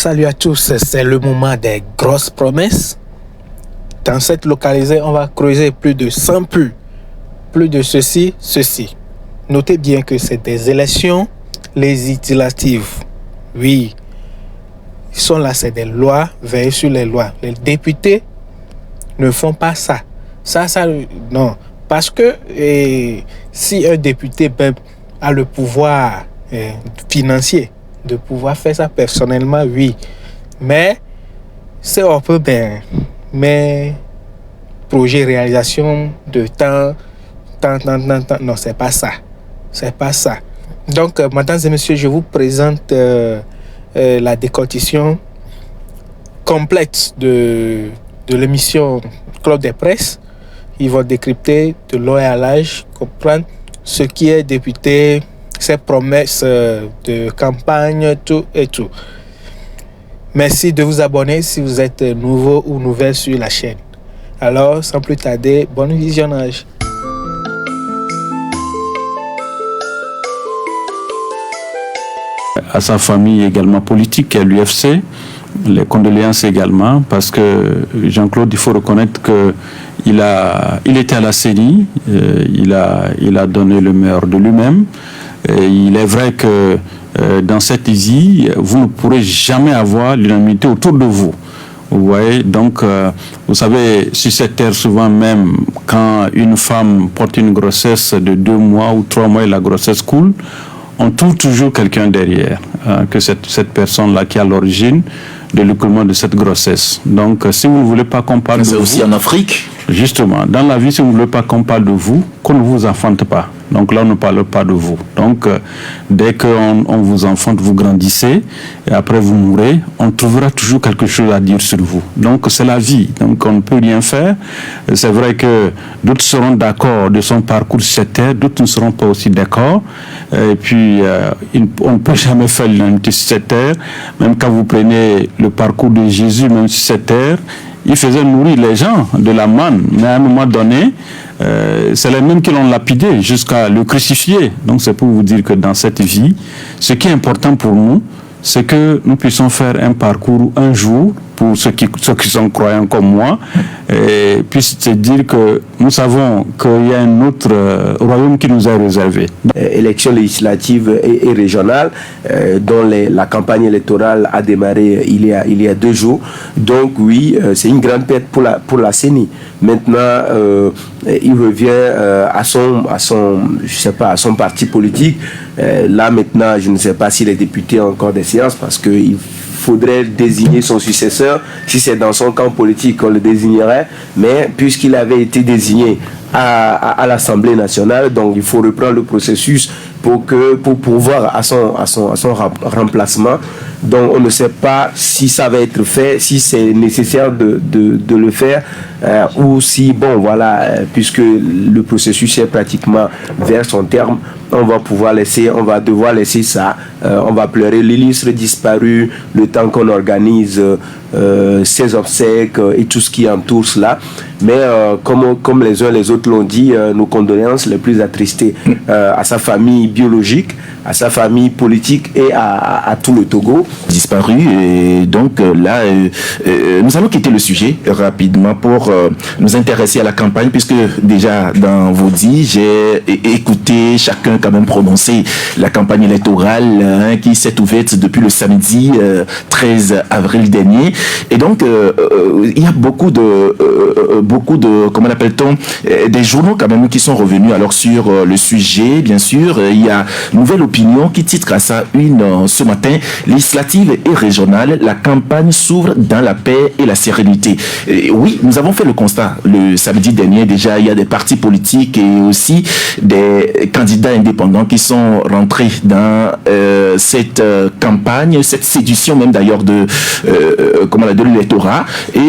Salut à tous, c'est le moment des grosses promesses. Dans cette localisée, on va creuser plus de 100 plus. Plus de ceci. Notez bien que c'est des élections législatives. Oui, ils sont là, c'est des lois, veillez sur les lois. Les députés ne font pas ça. Non. Parce que si un député a le pouvoir financier de pouvoir faire ça personnellement, oui. Mais c'est un peu mais projet réalisation de temps. Non, c'est pas ça. Donc, mesdames et messieurs, je vous présente la décortication complète de l'émission Club des Presses. Ils vont décrypter de long à large, comprendre ce qui est député, ses promesses de campagne, tout et tout. Merci de vous abonner si vous êtes nouveau ou nouvelle sur la chaîne. Alors, sans plus tarder, bon visionnage. À sa famille également politique, qui est l'UFC, les condoléances également, parce que Jean-Claude, il faut reconnaître qu'il était à la CENI, il a donné le meilleur de lui-même. Et il est vrai que dans cette ISI, vous ne pourrez jamais avoir l'unanimité autour de vous. Vous voyez, donc, vous savez, sur cette terre, souvent même, quand une femme porte une grossesse de 2 mois ou 3 mois et la grossesse coule, on trouve toujours quelqu'un derrière, que cette personne-là qui est à l'origine de l'écoulement de cette grossesse. Donc, si vous ne voulez pas qu'on parle de vous... C'est aussi en Afrique. Justement, dans la vie, si vous ne voulez pas qu'on parle de vous, qu'on ne vous enfante pas. Donc là, on ne parle pas de vous. Donc, dès qu'on vous enfante, vous grandissez, et après vous mourrez, on trouvera toujours quelque chose à dire sur vous. Donc, c'est la vie. Donc, on ne peut rien faire. C'est vrai que d'autres seront d'accord de son parcours sur cette terre, d'autres ne seront pas aussi d'accord. Et puis, on ne peut jamais faire l'unanimité sur cette terre. Même quand vous prenez le parcours de Jésus, même sur cette terre, il faisait nourrir les gens de la manne, mais à un moment donné, c'est les mêmes qui l'ont lapidé jusqu'à le crucifier. Donc c'est pour vous dire que dans cette vie, ce qui est important pour nous, c'est que nous puissions faire un parcours un jour, pour ceux qui sont croyants comme moi, et puissent se dire que nous savons qu'il y a un autre royaume qui nous est réservé. Élections législatives et régionales, dont la campagne électorale a démarré il y a 2 jours. Donc oui, c'est une grande perte pour la CENI. Maintenant, il revient à son parti politique. Là maintenant, je ne sais pas si les députés ont encore des séances, parce qu'il faudrait désigner son successeur. Si c'est dans son camp politique, on le désignerait, mais puisqu'il avait été désigné à l'Assemblée nationale, donc il faut reprendre le processus pour pouvoir à son remplacement. Donc on ne sait pas si ça va être fait, si c'est nécessaire de le faire, ou si, bon voilà, puisque le processus est pratiquement vers son terme, on va devoir laisser ça. On va pleurer l'illustre disparu, le temps qu'on organise ses obsèques et tout ce qui entoure cela. Mais comme les uns les autres l'ont dit, nos condoléances les plus attristées à sa famille biologique, à sa famille politique et à tout le Togo. Disparu, et donc là, nous allons quitter le sujet rapidement pour nous intéresser à la campagne, puisque déjà dans vos dits, j'ai écouté chacun quand même prononcer la campagne électorale qui s'est ouverte depuis le samedi 13 avril dernier. Et donc, il y a beaucoup de comment appelle-t-on, des journaux quand même qui sont revenus alors sur le sujet. Bien sûr, il y a Nouvelle Opinion qui titre à ça une ce matin: législative et régionale, la campagne s'ouvre dans la paix et la sérénité. Et oui, nous avons fait le constat le samedi dernier. Déjà, il y a des partis politiques et aussi des candidats indépendants qui sont rentrés dans cette campagne, cette séduction même d'ailleurs de l'électorat. Et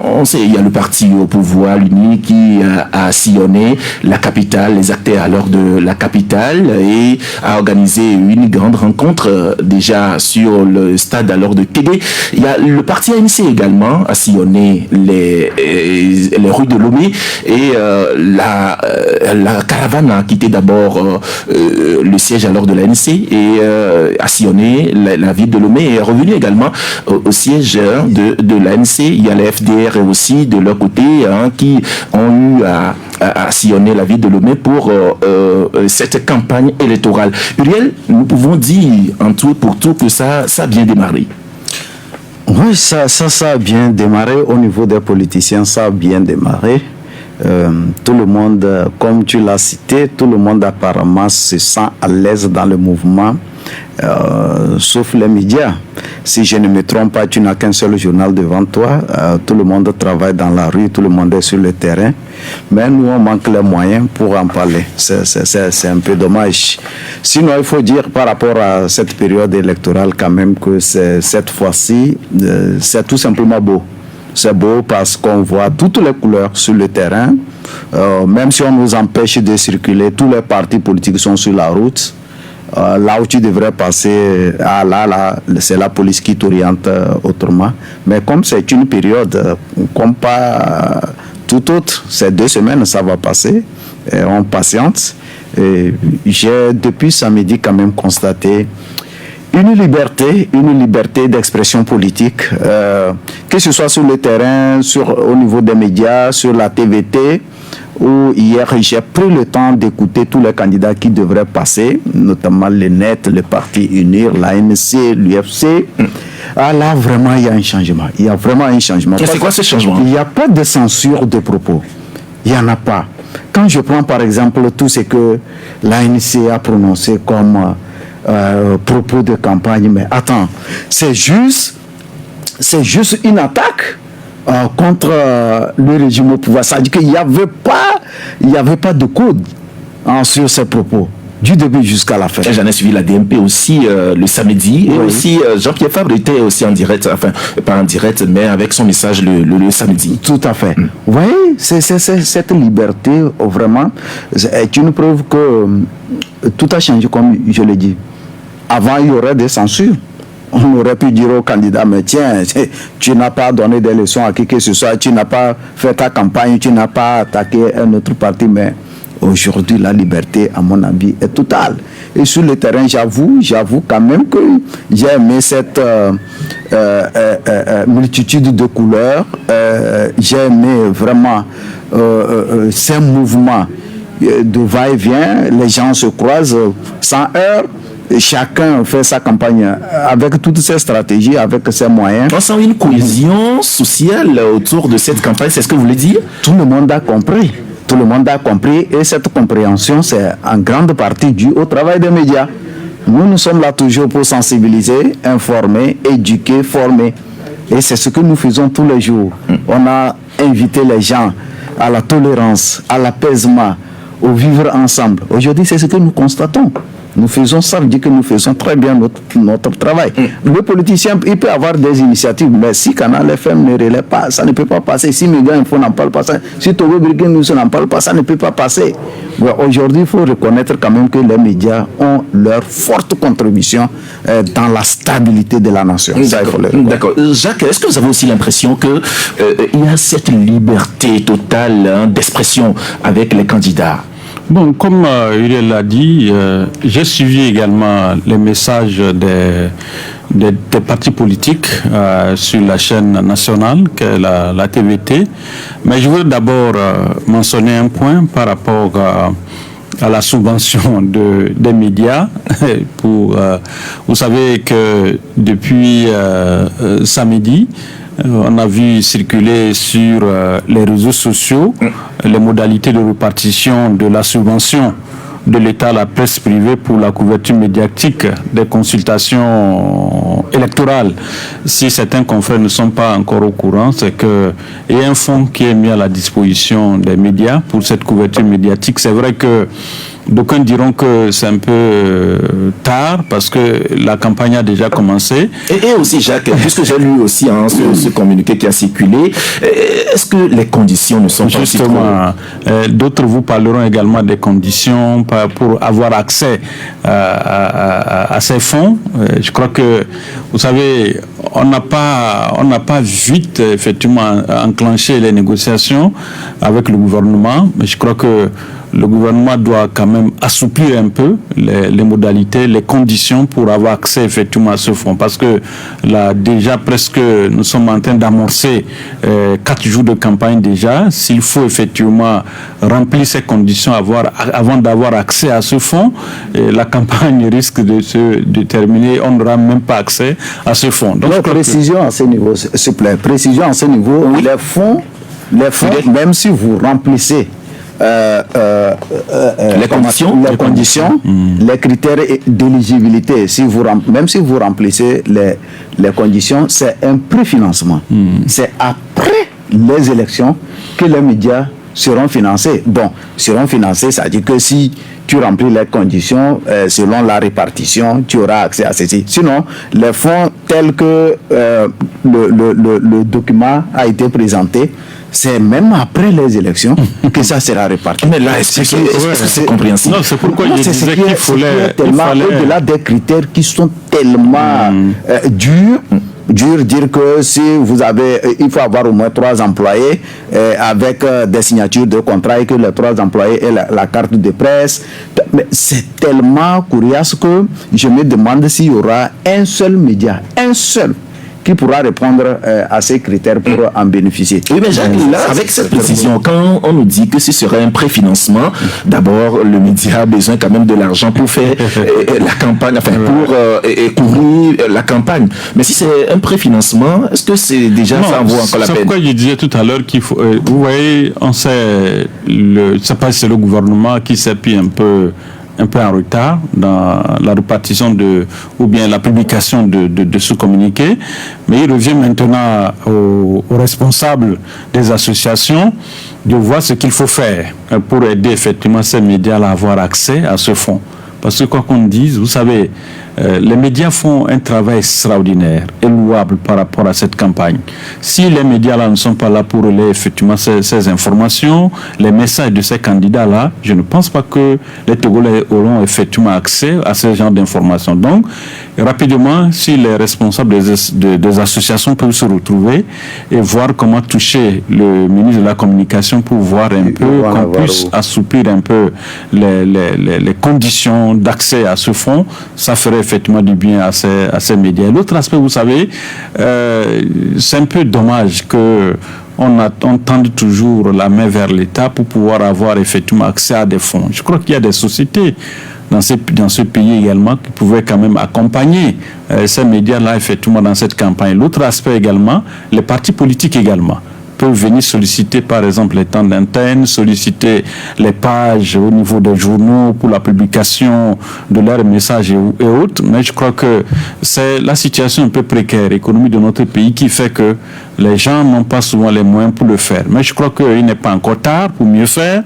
on sait, il y a le parti au pouvoir, l'UNI, qui a sillonné la capitale, les acteurs alors de la capitale, et a organisé une grande rencontre déjà sur le stade alors de Kédé. Il y a le parti ANC également a sillonné les rues de Lomé et la caravane a quitté d'abord le siège alors de l'ANC et a sillonné la ville de Lomé et est revenu également au siège de l'ANC. Il y a les FDR aussi de leur côté qui ont eu à sillonner la ville de Lomé pour cette campagne électorale. Uriel, nous pouvons dire en tout et pour tout que ça a bien démarré. Oui, ça a bien démarré au niveau des politiciens, ça a bien démarré. Tout le monde, comme tu l'as cité, tout le monde apparemment se sent à l'aise dans le mouvement, sauf les médias. Si je ne me trompe pas, tu n'as qu'un seul journal devant toi. Tout le monde travaille dans la rue, tout le monde est sur le terrain. Mais nous, on manque les moyens pour en parler. C'est un peu dommage. Sinon, il faut dire par rapport à cette période électorale quand même que cette fois-ci, c'est tout simplement beau. C'est beau parce qu'on voit toutes les couleurs sur le terrain. Même si on nous empêche de circuler, tous les partis politiques sont sur la route. Là où tu devrais passer, là, c'est la police qui t'oriente autrement. Mais comme c'est une période, comme pas tout autre, c'est 2 semaines, ça va passer. Et on patiente. Et j'ai depuis samedi quand même constaté une liberté d'expression politique, que ce soit sur le terrain, au niveau des médias, sur la TVT, où hier j'ai pris le temps d'écouter tous les candidats qui devraient passer, notamment le NET, le Parti Unir, l'ANC, l'UFC. Là, vraiment, il y a un changement. Il y a vraiment un changement. C'est quoi ce changement? Il n'y a pas de censure de propos. Il n'y en a pas. Quand je prends par exemple tout ce que l'ANC a prononcé comme propos de campagne, mais attends, c'est juste une attaque contre le régime au pouvoir. Ça veut dire qu'il n'y avait pas de code sur ces propos du début jusqu'à la fin. J'en ai suivi la DMP aussi le samedi et aussi Jean-Pierre Fabre était aussi en direct, enfin pas en direct mais avec son message le samedi. Tout à fait. Vous voyez, c'est cette liberté vraiment est une preuve que tout a changé comme je l'ai dit. Avant il y aurait des censures. On aurait pu dire au candidat, mais tiens, tu n'as pas donné des leçons à qui que ce soit, tu n'as pas fait ta campagne, tu n'as pas attaqué un autre parti, mais aujourd'hui, la liberté, à mon avis, est totale. Et sur le terrain, j'avoue quand même que j'ai aimé cette multitude de couleurs. J'ai aimé vraiment ces mouvements de va-et-vient. Les gens se croisent sans heurts. Chacun fait sa campagne avec toutes ses stratégies, avec ses moyens. On sent une cohésion sociale autour de cette campagne, c'est ce que vous voulez dire? Tout le monde a compris. Tout le monde a compris et cette compréhension, c'est en grande partie dû au travail des médias. Nous sommes là toujours pour sensibiliser, informer, éduquer, former. Et c'est ce que nous faisons tous les jours. On a invité les gens à la tolérance, à l'apaisement, au vivre ensemble. Aujourd'hui, c'est ce que nous constatons. Nous faisons ça, veut dire que nous faisons très bien notre travail. Le politicien, il peut avoir des initiatives, mais si Canal FM ne relaie pas, ça ne peut pas passer. Si Média Info n'en parle pas, si Togo Breaking News n'en parle pas, ça ne peut pas passer. Aujourd'hui, il faut reconnaître quand même que les médias ont leur forte contribution dans la stabilité de la nation. D'accord. Jacques, est-ce que vous avez aussi l'impression qu'il y a cette liberté totale d'expression avec les candidats? Bon, comme Uriel l'a dit, j'ai suivi également les messages des partis politiques sur la chaîne nationale, qui est la TVT. Mais je voudrais d'abord mentionner un point par rapport à la subvention des médias. Vous savez que depuis samedi, on a vu circuler sur les réseaux sociaux les modalités de répartition de la subvention de l'État à la presse privée pour la couverture médiatique des consultations électorales. Si certains confrères ne sont pas encore au courant, c'est qu'il y a un fonds qui est mis à la disposition des médias pour cette couverture médiatique. C'est vrai que D'aucuns diront que c'est un peu tard parce que la campagne a déjà commencé. Et aussi, Jacques, puisque j'ai lu aussi ce communiqué qui a circulé, est-ce que les conditions ne sont pas justement, d'autres vous parleront également des conditions pour avoir accès à ces fonds. Je crois que, vous savez, on n'a pas vite effectivement enclenché les négociations avec le gouvernement, mais je crois que le gouvernement doit quand même assouplir un peu les modalités, les conditions pour avoir accès effectivement à ce fonds. Parce que là, déjà presque, nous sommes en train d'amorcer 4 jours de campagne déjà. S'il faut effectivement remplir ces conditions avant d'avoir accès à ce fonds, la campagne risque de se terminer. On n'aura même pas accès à ce fonds. Donc, précision à ce niveau, s'il vous plaît. Précision à ce niveau. Oui. Les fonds, même si vous remplissez les conditions, les critères d'éligibilité, même si vous remplissez les conditions, c'est un préfinancement. C'est après les élections que les médias seront financés. Bon, seront financés, ça dit que si tu remplis les conditions selon la répartition, tu auras accès à ceci. Sinon, les fonds tels que le document a été présenté, c'est même après les élections que ça sera réparti. Mais là, est-ce que c'est compréhensible? Non, c'est pourquoi il disais qu'il fallait... Au-delà des critères qui sont tellement durs, dire que si vous avez, il faut avoir au moins 3 employés avec des signatures de contrat et que les 3 employés aient la carte de presse. Mais c'est tellement coriace que je me demande s'il y aura un seul média, qui pourra répondre à ces critères pour en bénéficier. Oui, mais Jacques, là, avec cette précision, quand on nous dit que ce serait un préfinancement, d'abord, le média a besoin quand même de l'argent pour faire la campagne, enfin, pour couvrir la campagne. Mais si c'est un préfinancement, est-ce que c'est déjà ça vaut encore la peine? C'est pourquoi je disais tout à l'heure qu'il faut... vous voyez, on sait, c'est pas si c'est le gouvernement qui s'est pris un peu en retard dans la répartition ou bien la publication de ce communiqué, mais il revient maintenant aux responsables des associations de voir ce qu'il faut faire pour aider effectivement ces médias à avoir accès à ce fonds. Parce que quoi qu'on dise, vous savez, les médias font un travail extraordinaire et louable par rapport à cette campagne. Si les médias-là ne sont pas là pour relayer effectivement ces informations, les messages de ces candidats-là, je ne pense pas que les Togolais auront effectivement accès à ce genre d'informations. Donc, rapidement, si les responsables des associations peuvent se retrouver et voir comment toucher le ministre de la Communication pour voir un peu, qu'on puisse assouplir un peu les conditions d'accès à ce fonds, ça ferait effectivement du bien à ces médias. L'autre aspect, vous savez, c'est un peu dommage que on tende toujours la main vers l'État pour pouvoir avoir effectivement accès à des fonds. Je crois qu'il y a des sociétés dans ce pays également qui pouvaient quand même accompagner ces médias-là effectivement dans cette campagne. L'autre aspect également, les partis politiques également peuvent venir solliciter par exemple les temps d'antenne, solliciter les pages au niveau des journaux pour la publication de leurs messages et autres. Mais je crois que c'est la situation un peu précaire économique de notre pays qui fait que les gens n'ont pas souvent les moyens pour le faire. Mais je crois qu'il n'est pas encore tard pour mieux faire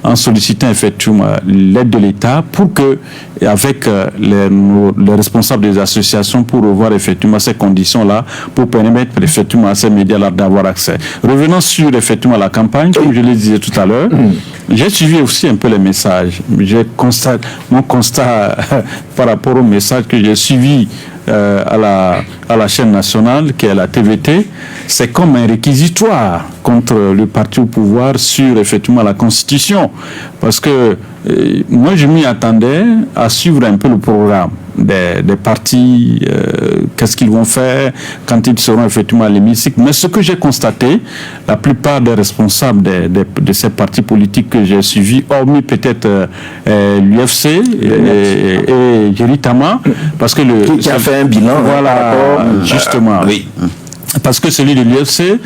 en sollicitant effectivement l'aide de l'État pour que, avec les responsables des associations, pour revoir effectivement ces conditions-là, pour permettre effectivement à ces médias-là d'avoir accès. Revenons sur effectivement la campagne, comme je le disais tout à l'heure, j'ai suivi aussi un peu les messages. Mon constat par rapport aux messages que j'ai suivis à la chaîne nationale qui est la TVT, c'est comme un réquisitoire contre le parti au pouvoir sur effectivement la Constitution, parce que moi je m'y attendais à suivre un peu le programme des partis, qu'est-ce qu'ils vont faire quand ils seront effectivement à l'hémicycle. Mais ce que j'ai constaté, la plupart des responsables de ces partis politiques que j'ai suivis, hormis peut-être l'UFC et Jeritama, parce que qui a fait un bilan, voilà, justement. Oui. Parce que celui de l'UFC,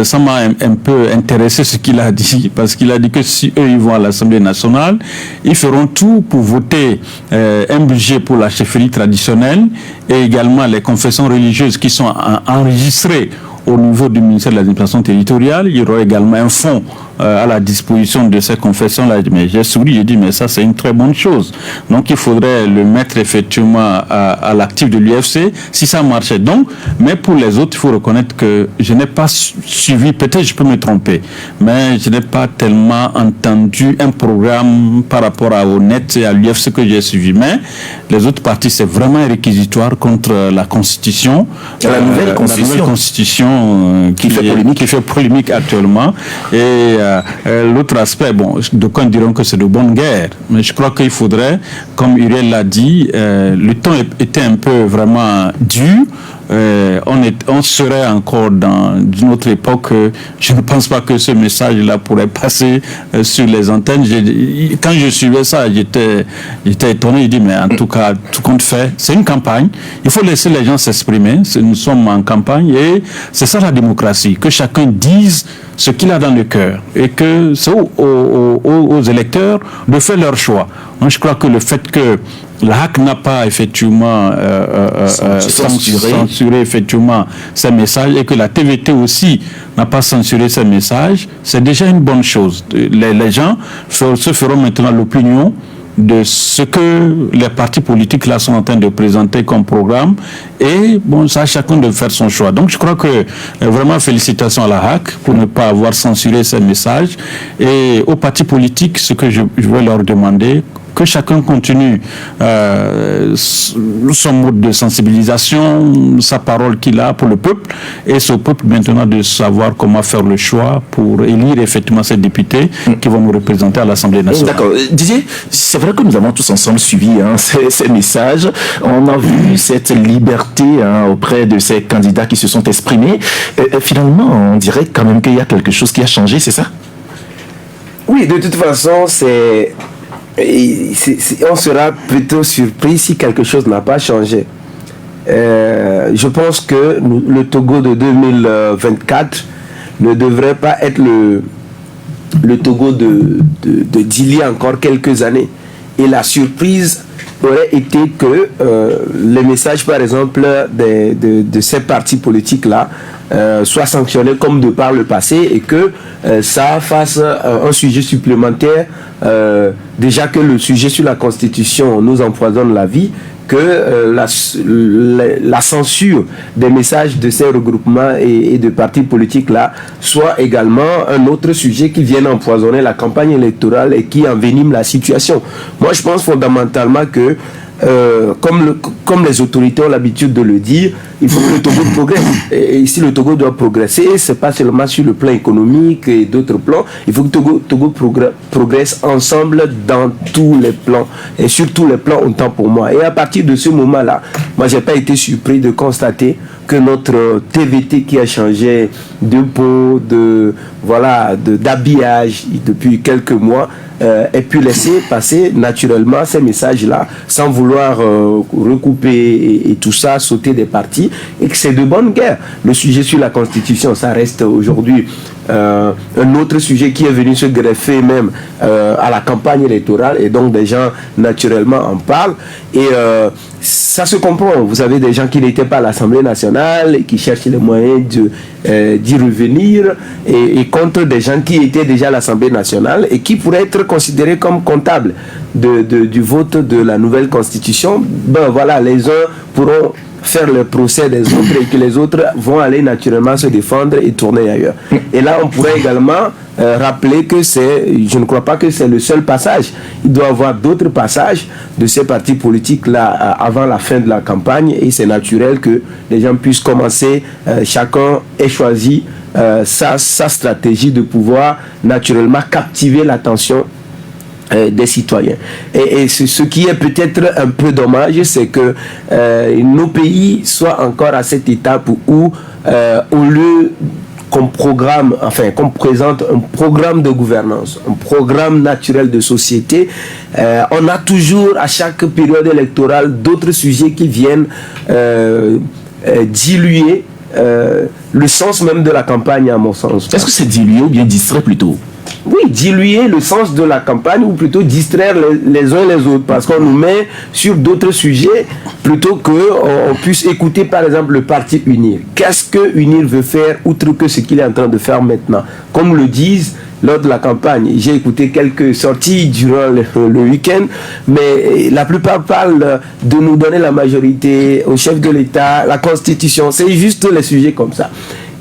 ça m'a un peu intéressé ce qu'il a dit, parce qu'il a dit que si eux ils vont à l'Assemblée nationale, ils feront tout pour voter un budget pour la chefferie traditionnelle et également les confessions religieuses qui sont enregistrées au niveau du ministère de l'administration territoriale. Il y aura également un fonds à la disposition de ces confessions-là. Mais j'ai souri, j'ai dit, mais ça, c'est une très bonne chose. Donc, il faudrait le mettre effectivement à l'actif de l'UFC si ça marchait. Donc, mais pour les autres, il faut reconnaître que je n'ai pas suivi, peut-être je peux me tromper, mais je n'ai pas tellement entendu un programme par rapport à Honnête et à l'UFC que j'ai suivi. Mais les autres partis, c'est vraiment un réquisitoire contre la Constitution. La nouvelle Constitution qui fait polémique actuellement. Et l'autre aspect, bon, d'aucuns diront que c'est de bonne guerre, mais je crois qu'il faudrait, comme Uriel l'a dit, le temps était un peu vraiment dur. On serait encore dans une autre époque. Je ne pense pas que ce message-là pourrait passer sur les antennes. Quand je suivais ça, j'étais étonné. Je dis, mais en tout cas, tout compte fait, c'est une campagne. Il faut laisser les gens s'exprimer. Nous sommes en campagne et c'est ça la démocratie. Que chacun dise ce qu'il a dans le cœur et que c'est aux électeurs de faire leur choix. Moi, je crois que le fait que la HAC n'a pas effectivement censuré effectivement ces messages et que la TVT aussi n'a pas censuré ces messages, c'est déjà une bonne chose. Les gens se feront maintenant l'opinion de ce que les partis politiques là sont en train de présenter comme programme et bon, ça, chacun de faire son choix. Donc je crois que vraiment félicitations à la HAC pour ne pas avoir censuré ces messages et aux partis politiques, ce que je vais leur demander, que chacun continue son mode de sensibilisation, sa parole qu'il a pour le peuple, et c'est au peuple maintenant de savoir comment faire le choix pour élire effectivement ces députés qui vont nous représenter à l'Assemblée nationale. D'accord. Didier, c'est vrai que nous avons tous ensemble suivi ces messages. On a vu cette liberté auprès de ces candidats qui se sont exprimés. Finalement, on dirait quand même qu'il y a quelque chose qui a changé, c'est ça? Oui, de toute façon, on sera plutôt surpris si quelque chose n'a pas changé. Je pense que le Togo de 2024 ne devrait pas être le Togo d'il y a encore quelques années. Et la surprise aurait été que les messages, par exemple, de ces partis politiques-là soient sanctionnés comme de par le passé et que ça fasse un sujet supplémentaire. Déjà que le sujet sur la Constitution nous empoisonne la vie, que la censure des messages de ces regroupements et de partis politiques là soit également un autre sujet qui vienne empoisonner la campagne électorale et qui envenime la situation. Moi, je pense fondamentalement que comme les autorités ont l'habitude de le dire, il faut que le Togo progresse. Et si le Togo doit progresser, c'est pas seulement sur le plan économique et d'autres plans. Il faut que le Togo progresse ensemble dans tous les plans. Et sur tous les plans, autant pour moi. Et à partir de ce moment-là, moi, j'ai pas été surpris de constater que notre TVT qui a changé de peau, d'habillage depuis quelques mois, ait pu laisser passer naturellement ces messages-là sans vouloir recouper et tout ça, sauter des partis, et que c'est de bonne guerre. Le sujet sur la Constitution, ça reste aujourd'hui un autre sujet qui est venu se greffer même à la campagne électorale, et donc des gens naturellement en parlent, et ça se comprend. Vous avez des gens qui n'étaient pas à l'Assemblée nationale et qui cherchent les moyens d'y revenir, et contre des gens qui étaient déjà à l'Assemblée nationale et qui pourraient être considérés comme comptables du vote de la nouvelle Constitution. Ben voilà, les uns pourront faire le procès des autres et que les autres vont aller naturellement se défendre et tourner ailleurs. Et là, on pourrait également rappeler que je ne crois pas que c'est le seul passage. Il doit y avoir d'autres passages de ces partis politiques-là avant la fin de la campagne, et c'est naturel que les gens puissent commencer, chacun ait choisi sa stratégie de pouvoir naturellement captiver l'attention des citoyens. Et ce qui est peut-être un peu dommage, c'est que nos pays soient encore à cette étape où au lieu qu'on présente un programme de gouvernance, un programme naturel de société, on a toujours à chaque période électorale d'autres sujets qui viennent diluer le sens même de la campagne, à mon sens. Est-ce que c'est dilué ou bien distrait plutôt? Oui, diluer le sens de la campagne, ou plutôt distraire les uns les autres, parce qu'on nous met sur d'autres sujets plutôt qu'on puisse écouter par exemple le parti UNIR. Qu'est-ce que UNIR veut faire outre que ce qu'il est en train de faire maintenant? Comme le disent lors de la campagne. J'ai écouté quelques sorties durant le week-end, mais la plupart parlent de nous donner la majorité au chef de l'État, la Constitution. C'est juste les sujets comme ça.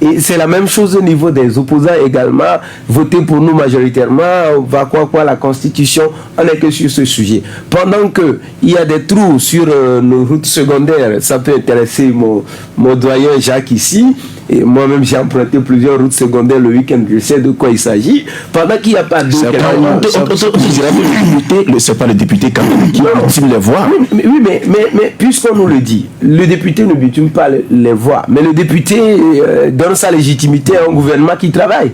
Et c'est la même chose au niveau des opposants également. Voter pour nous majoritairement, on va quoi la Constitution, on n'est que sur ce sujet. Pendant qu'il y a des trous sur nos routes secondaires, ça peut intéresser mon doyen Jacques ici. Et moi-même, j'ai emprunté plusieurs routes secondaires le week-end, je sais de quoi il s'agit. Pendant qu'il n'y a pas d'eau, c'est pas le député quand même qui bitume les voix. Oui, mais puisqu'on nous le dit, le député ne bitume pas les voix, mais le député donne sa légitimité à un gouvernement qui travaille.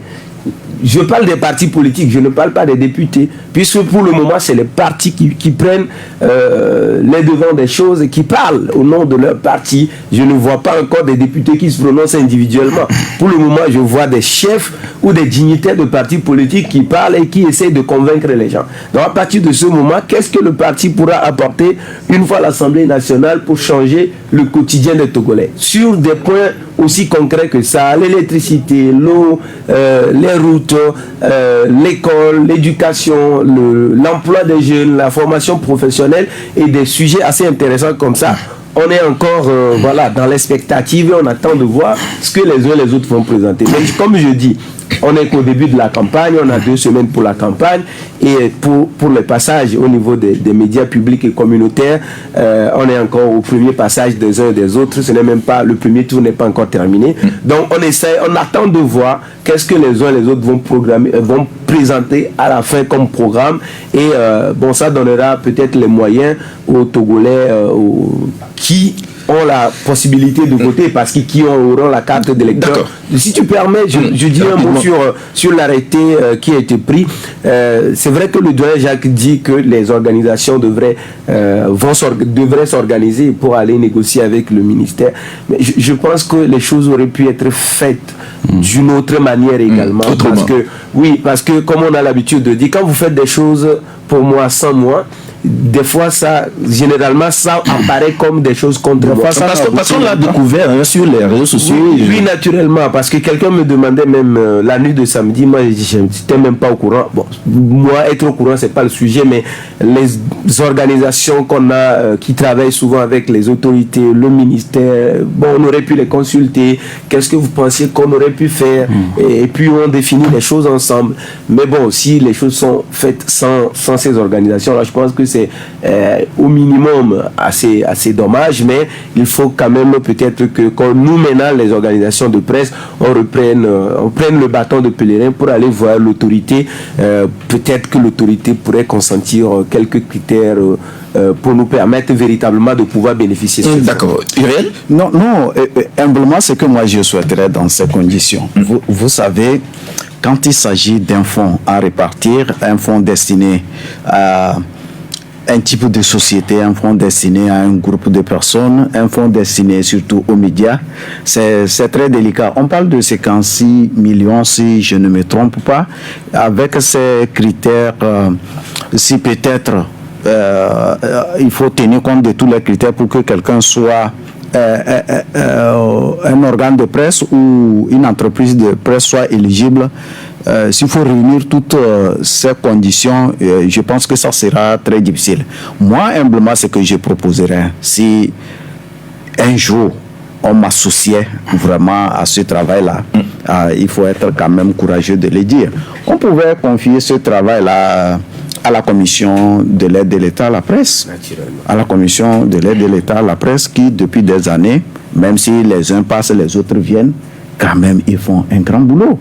Je parle des partis politiques, je ne parle pas des députés, puisque pour le moment, c'est les partis qui prennent les devants des choses et qui parlent au nom de leur parti. Je ne vois pas encore des députés qui se prononcent individuellement. Pour le moment, je vois des chefs ou des dignitaires de partis politiques qui parlent et qui essayent de convaincre les gens. Donc à partir de ce moment, qu'est-ce que le parti pourra apporter une fois à l'Assemblée nationale pour changer le quotidien des Togolais sur des points aussi concrets que ça, l'électricité, l'eau, les routes, l'école, l'éducation, l'emploi des jeunes, la formation professionnelle et des sujets assez intéressants comme ça. On est encore dans l'expectative et on attend de voir ce que les uns et les autres vont présenter. Mais comme je dis, on est qu'au début de la campagne, on a 2 semaines pour la campagne et pour le passage au niveau des médias publics et communautaires, on est encore au premier passage des uns et des autres. Ce n'est même pas, le premier tour n'est pas encore terminé. Donc on attend de voir qu'est-ce que les uns et les autres vont présenter à la fin comme programme et ça donnera peut-être les moyens aux Togolais qui ont la possibilité de voter parce qu'ils auront la carte d'électeur. Si tu permets, je dis un mot sur l'arrêté qui a été pris. C'est vrai que le doyen Jacques dit que les organisations devraient s'organiser pour aller négocier avec le ministère. Mais je pense que les choses auraient pu être faites d'une autre manière également. Parce que comme on a l'habitude de dire, quand vous faites des choses pour moi, sans moi, des fois, généralement, ça apparaît comme des choses contre moi. Parce qu'on l'a découvert sur les réseaux sociaux. Oui, naturellement, parce que quelqu'un me demandait même la nuit de samedi, moi je dis, je n'étais même pas au courant. Bon, moi, être au courant, c'est pas le sujet, mais les organisations qu'on a, qui travaillent souvent avec les autorités, le ministère, on aurait pu les consulter. Qu'est-ce que vous pensiez qu'on aurait pu faire? Et puis, on définit les choses ensemble. Mais bon, si les choses sont faites sans ces organisations-là, je pense que c'est au minimum assez dommage, mais il faut quand même peut-être que quand nous maintenant les organisations de presse on prenne le bâton de pèlerin pour aller voir l'autorité. Peut-être que l'autorité pourrait consentir quelques critères pour nous permettre véritablement de pouvoir bénéficier de D'accord. Uriel? Non, humblement, ce que moi je souhaiterais dans ces conditions. Vous savez, quand il s'agit d'un fonds à répartir, un fonds destiné à un type de société, un fonds destiné à un groupe de personnes, un fonds destiné surtout aux médias, c'est très délicat. On parle de 56 millions, si je ne me trompe pas, avec ces critères, si peut-être il faut tenir compte de tous les critères pour que quelqu'un soit un organe de presse ou une entreprise de presse soit éligible. S'il faut réunir toutes ces conditions, je pense que ça sera très difficile. Moi, humblement, ce que je proposerais, si un jour on m'associait vraiment à ce travail-là, il faut être quand même courageux de le dire. On pouvait confier ce travail-là à la commission de l'aide de l'État à la presse. À la commission de l'aide de l'État à la presse qui, depuis des années, même si les uns passent, les autres viennent, quand même, ils font un grand boulot.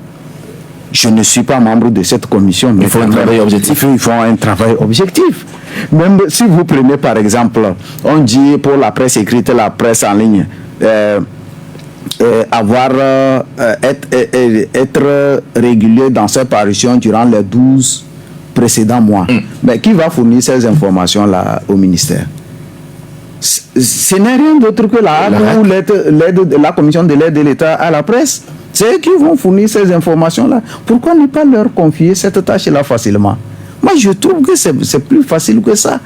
Je ne suis pas membre de cette commission, mais il faut un travail objectif. Ils font un travail objectif. Même si vous prenez par exemple, on dit pour la presse écrite, la presse en ligne, être régulier dans ses parutions durant les 12 précédents mois. Mais qui va fournir ces informations-là au ministère? Ce n'est rien d'autre que la commission de l'aide de l'État à la presse. C'est eux qui vont fournir ces informations-là. Pourquoi ne pas leur confier cette tâche-là facilement? Moi, je trouve que c'est plus facile que ça.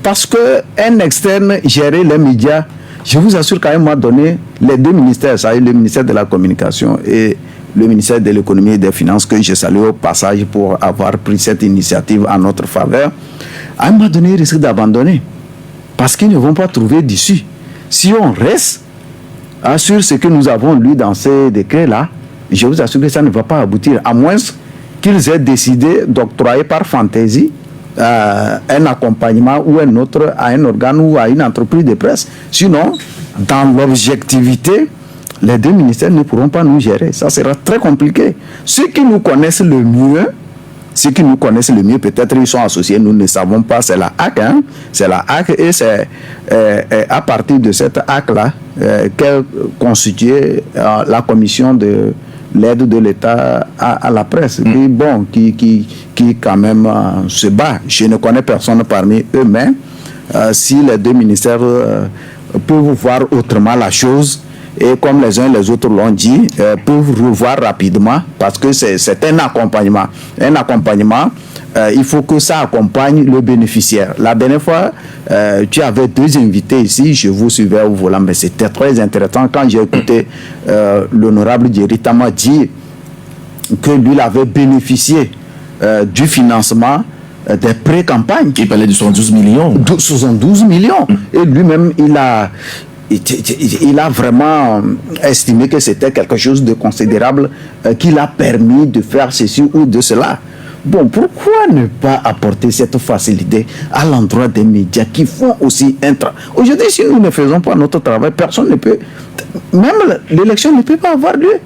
Parce qu'un externe gérer les médias, je vous assure qu'à un moment donné, les deux ministères, ça, le ministère de la Communication et le ministère de l'économie et des finances, que je salue au passage pour avoir pris cette initiative en notre faveur, à un moment donné, ils risquent d'abandonner. Parce qu'ils ne vont pas trouver d'issue. Si on reste sur ce que nous avons lu dans ces décrets-là, je vous assure que ça ne va pas aboutir, à moins qu'ils aient décidé d'octroyer par fantaisie un accompagnement ou un autre à un organe ou à une entreprise de presse. Sinon, dans l'objectivité, les deux ministères ne pourront pas nous gérer. Ça sera très compliqué. Ceux qui nous connaissent le mieux, peut-être ils sont associés, nous ne savons pas, c'est la HAC, c'est la HAC, et c'est à partir de cette HAC-là qu'est constituée la commission de l'aide de l'État à la presse, qui quand même se bat. Je ne connais personne parmi eux, mais si les deux ministères peuvent voir autrement la chose, et comme les uns et les autres l'ont dit, peuvent revoir rapidement, parce que c'est un accompagnement. Un accompagnement, il faut que ça accompagne le bénéficiaire. La dernière fois, tu avais deux invités ici, je vous suivais au volant, mais c'était très intéressant quand j'ai écouté l'honorable Djeri Tama dire que lui, il avait bénéficié du financement des pré-campagnes. Il parlait de 72 millions. 72 millions. Et lui-même, il a vraiment estimé que c'était quelque chose de considérable qui l'a permis de faire ceci ou de cela. Bon, pourquoi ne pas apporter cette facilité à l'endroit des médias qui font aussi un travail? Aujourd'hui, si nous ne faisons pas notre travail, personne ne peut, même l'élection ne peut pas avoir lieu.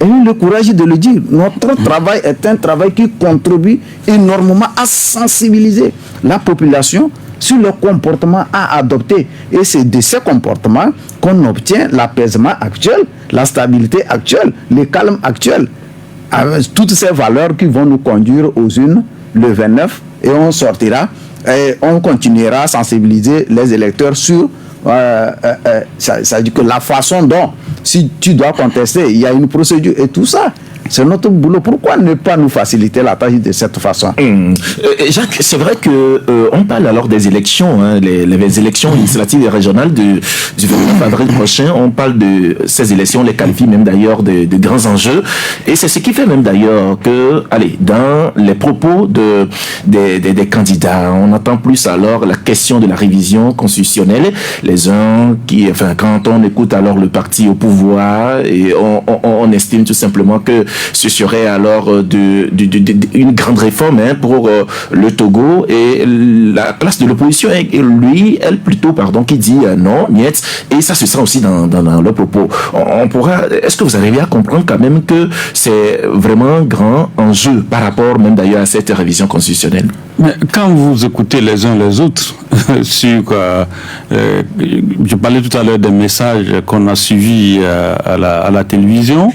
Ayons le courage de le dire. Notre travail est un travail qui contribue énormément à sensibiliser la population sur le comportement à adopter. Et c'est de ces comportements qu'on obtient l'apaisement actuel, la stabilité actuelle, le calme actuel. Avec toutes ces valeurs qui vont nous conduire aux urnes le 29, et on sortira et on continuera à sensibiliser les électeurs sur ça dit que la façon dont, si tu dois contester, il y a une procédure et tout ça. C'est notre boulot. Pourquoi ne pas nous faciliter la tâche de cette façon? Jacques, c'est vrai que on parle alors des élections, les élections législatives et régionales du 29 avril prochain. On parle de ces élections, on les qualifie même d'ailleurs de grands enjeux. Et c'est ce qui fait même d'ailleurs que, dans les propos des candidats, on entend plus alors la question de la révision constitutionnelle. Les uns quand on écoute alors le parti au pouvoir, et on estime tout simplement que ce serait alors une grande réforme pour le Togo, et la classe de l'opposition elle plutôt qui dit non, niet, et ça se sent aussi dans le propos. Est-ce que vous arrivez à comprendre quand même que c'est vraiment un grand enjeu par rapport même d'ailleurs à cette révision constitutionnelle? Mais quand vous écoutez les uns les autres sur je parlais tout à l'heure des messages qu'on a suivis à la télévision.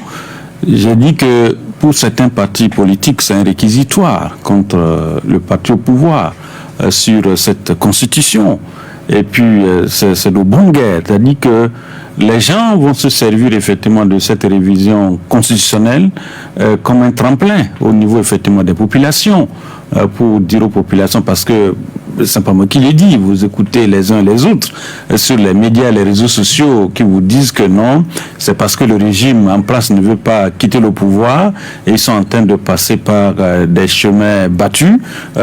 J'ai dit que pour certains partis politiques, c'est un réquisitoire contre le parti au pouvoir sur cette constitution. Et puis, c'est de bonne guerre. C'est-à-dire que les gens vont se servir effectivement de cette révision constitutionnelle comme un tremplin au niveau effectivement des populations, pour dire aux populations, parce que c'est pas moi qui le dis, vous écoutez les uns les autres sur les médias, les réseaux sociaux qui vous disent que non, c'est parce que le régime en place ne veut pas quitter le pouvoir et ils sont en train de passer par des chemins battus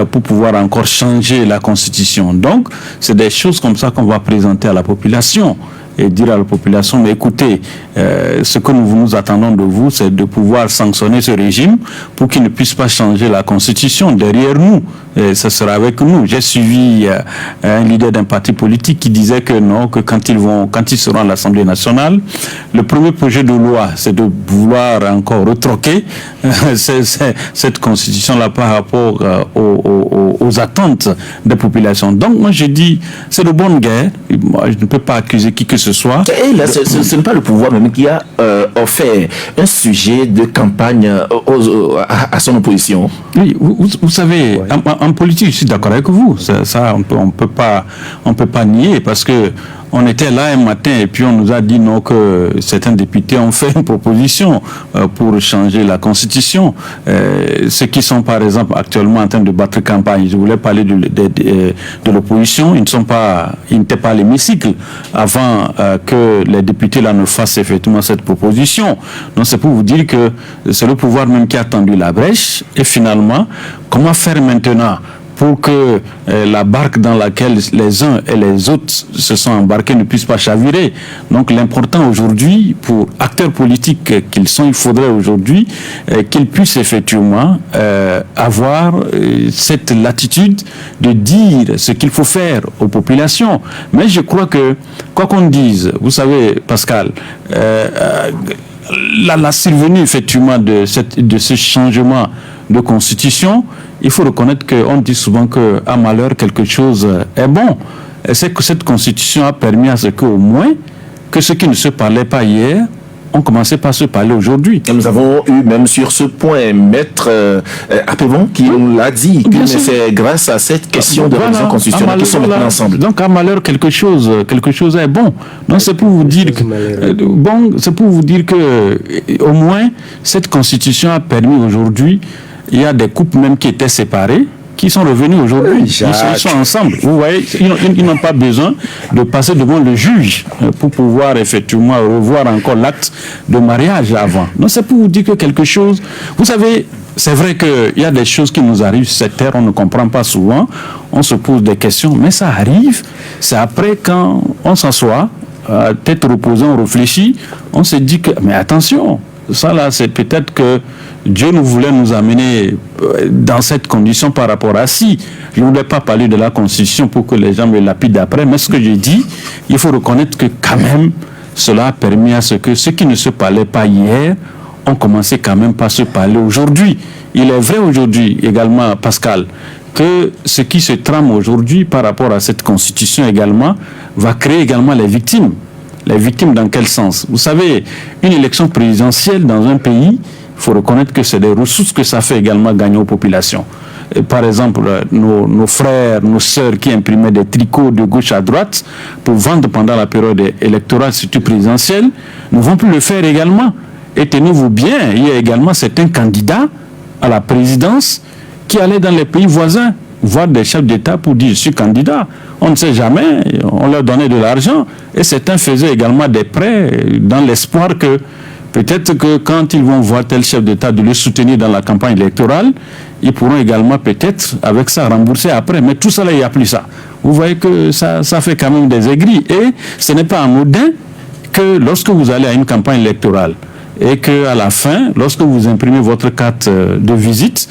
pour pouvoir encore changer la constitution. Donc, c'est des choses comme ça qu'on va présenter à la population et dire à la population, mais écoutez, ce que nous attendons de vous, c'est de pouvoir sanctionner ce régime pour qu'il ne puisse pas changer la constitution derrière nous. Et ça sera avec nous. J'ai suivi un leader d'un parti politique qui disait que non, que quand ils seront à l'Assemblée nationale, le premier projet de loi, c'est de vouloir encore retroquer cette constitution-là par rapport aux attentes des populations. Donc moi je dis, c'est de bonne guerre. Moi, je ne peux pas accuser qui que ce soit. Et là, ce n'est pas le pouvoir même qui a offert un sujet de campagne à son opposition. Oui, vous savez, en politique, je suis d'accord avec vous. Ça on peut pas nier, parce que on était là un matin et puis on nous a dit non, que certains députés ont fait une proposition pour changer la Constitution. Ceux qui sont par exemple actuellement en train de battre campagne, je voulais parler de l'opposition, ils n'étaient pas à l'hémicycle avant que les députés là ne fassent effectivement cette proposition. Donc c'est pour vous dire que c'est le pouvoir même qui a tendu la brèche. Et finalement, comment faire maintenant pour que la barque dans laquelle les uns et les autres se sont embarqués ne puisse pas chavirer. Donc l'important aujourd'hui, pour acteurs politiques qu'ils sont, il faudrait aujourd'hui qu'ils puissent effectivement avoir cette latitude de dire ce qu'il faut faire aux populations. Mais je crois que, quoi qu'on dise, vous savez, Pascal, la survenue effectivement de ce changement de constitution, il faut reconnaître qu'on dit souvent qu'à malheur quelque chose est bon. Et c'est que cette constitution a permis à ce qu'au moins que ceux qui ne se parlaient pas hier ont commencé par se parler aujourd'hui. Nous avons eu même sur ce point Maître Apévon qui nous l'a dit, que c'est grâce à cette question de révision constitutionnelle qu'ils sont maintenant ensemble. Donc à malheur quelque chose est bon. Donc c'est pour vous dire que au moins cette constitution a permis aujourd'hui, il y a des couples même qui étaient séparés, qui sont revenus aujourd'hui. Ils sont ensemble. Vous voyez, ils n'ont pas besoin de passer devant le juge pour pouvoir effectivement revoir encore l'acte de mariage avant. Donc c'est pour vous dire que quelque chose... Vous savez, c'est vrai qu'il y a des choses qui nous arrivent sur cette terre, on ne comprend pas souvent, on se pose des questions, mais ça arrive. C'est après quand on s'assoit, tête reposée, on réfléchit, on se dit que... Mais attention, ça là, c'est peut-être que Dieu nous voulait nous amener dans cette condition par rapport à si. Je ne voulais pas parler de la Constitution pour que les gens me lapident après, mais ce que je dis, il faut reconnaître que quand même, cela a permis à ce que ceux qui ne se parlaient pas hier ont commencé quand même par se parler aujourd'hui. Il est vrai aujourd'hui également, Pascal, que ce qui se trame aujourd'hui par rapport à cette Constitution également va créer également les victimes. Les victimes dans quel sens? Vous savez, une élection présidentielle dans un pays, il faut reconnaître que c'est des ressources que ça fait également gagner aux populations. Et par exemple, nos frères, nos sœurs qui imprimaient des tricots de gauche à droite pour vendre pendant la période électorale, surtout présidentielle, ne vont plus le faire également. Et tenez-vous bien, il y a également certains candidats à la présidence qui allaient dans les pays voisins voir des chefs d'État pour dire « je suis candidat ». On ne sait jamais, on leur donnait de l'argent. Et certains faisaient également des prêts dans l'espoir que peut-être que quand ils vont voir tel chef d'État de le soutenir dans la campagne électorale, ils pourront également peut-être avec ça rembourser après. Mais tout ça là, il n'y a plus ça. Vous voyez que ça fait quand même des aigris. Et ce n'est pas anodin que lorsque vous allez à une campagne électorale et qu'à la fin, lorsque vous imprimez votre carte de visite,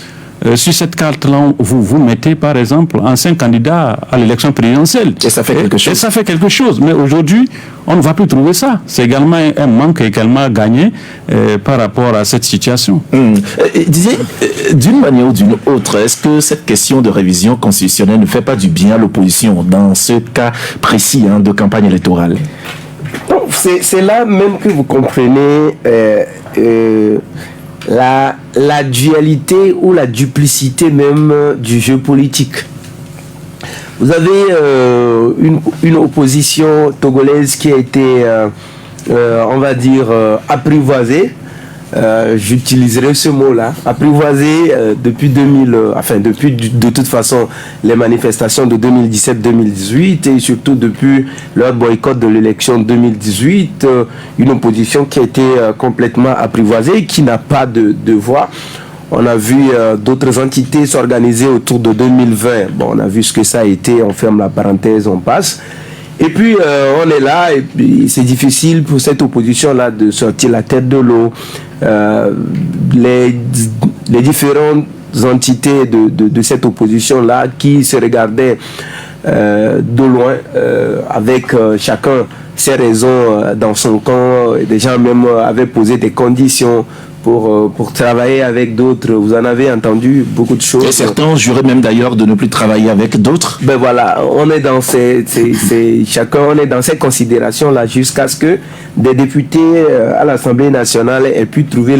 sur cette carte-là, vous mettez par exemple ancien candidat à l'élection présidentielle. Et ça fait quelque chose. Et ça fait quelque chose. Mais aujourd'hui, on ne va plus trouver ça. C'est également un manque également à gagner par rapport à cette situation. Disais, d'une manière ou d'une autre, est-ce que cette question de révision constitutionnelle ne fait pas du bien à l'opposition dans ce cas précis de campagne électorale? C'est là même que vous comprenez la dualité ou la duplicité même du jeu politique. Vous avez une opposition togolaise qui a été, on va dire, apprivoisée. J'utiliserai ce mot-là, apprivoisée depuis de toute façon les manifestations de 2017-2018 et surtout depuis leur boycott de l'élection 2018, une opposition qui a été complètement apprivoisée, qui n'a pas de voix. On a vu d'autres entités s'organiser autour de 2020. Bon, on a vu ce que ça a été, on ferme la parenthèse, on passe. Et puis on est là, et puis c'est difficile pour cette opposition-là de sortir la tête de l'eau. Les différentes entités de cette opposition-là qui se regardaient de loin, avec chacun ses raisons dans son camp. Des gens même avaient posé des conditions pour travailler avec d'autres. Vous en avez entendu beaucoup de choses. Et certains juraient même d'ailleurs de ne plus travailler avec d'autres. Ben voilà, on est dans chacun on est dans ces considérations-là jusqu'à ce que des députés à l'Assemblée nationale aient pu trouver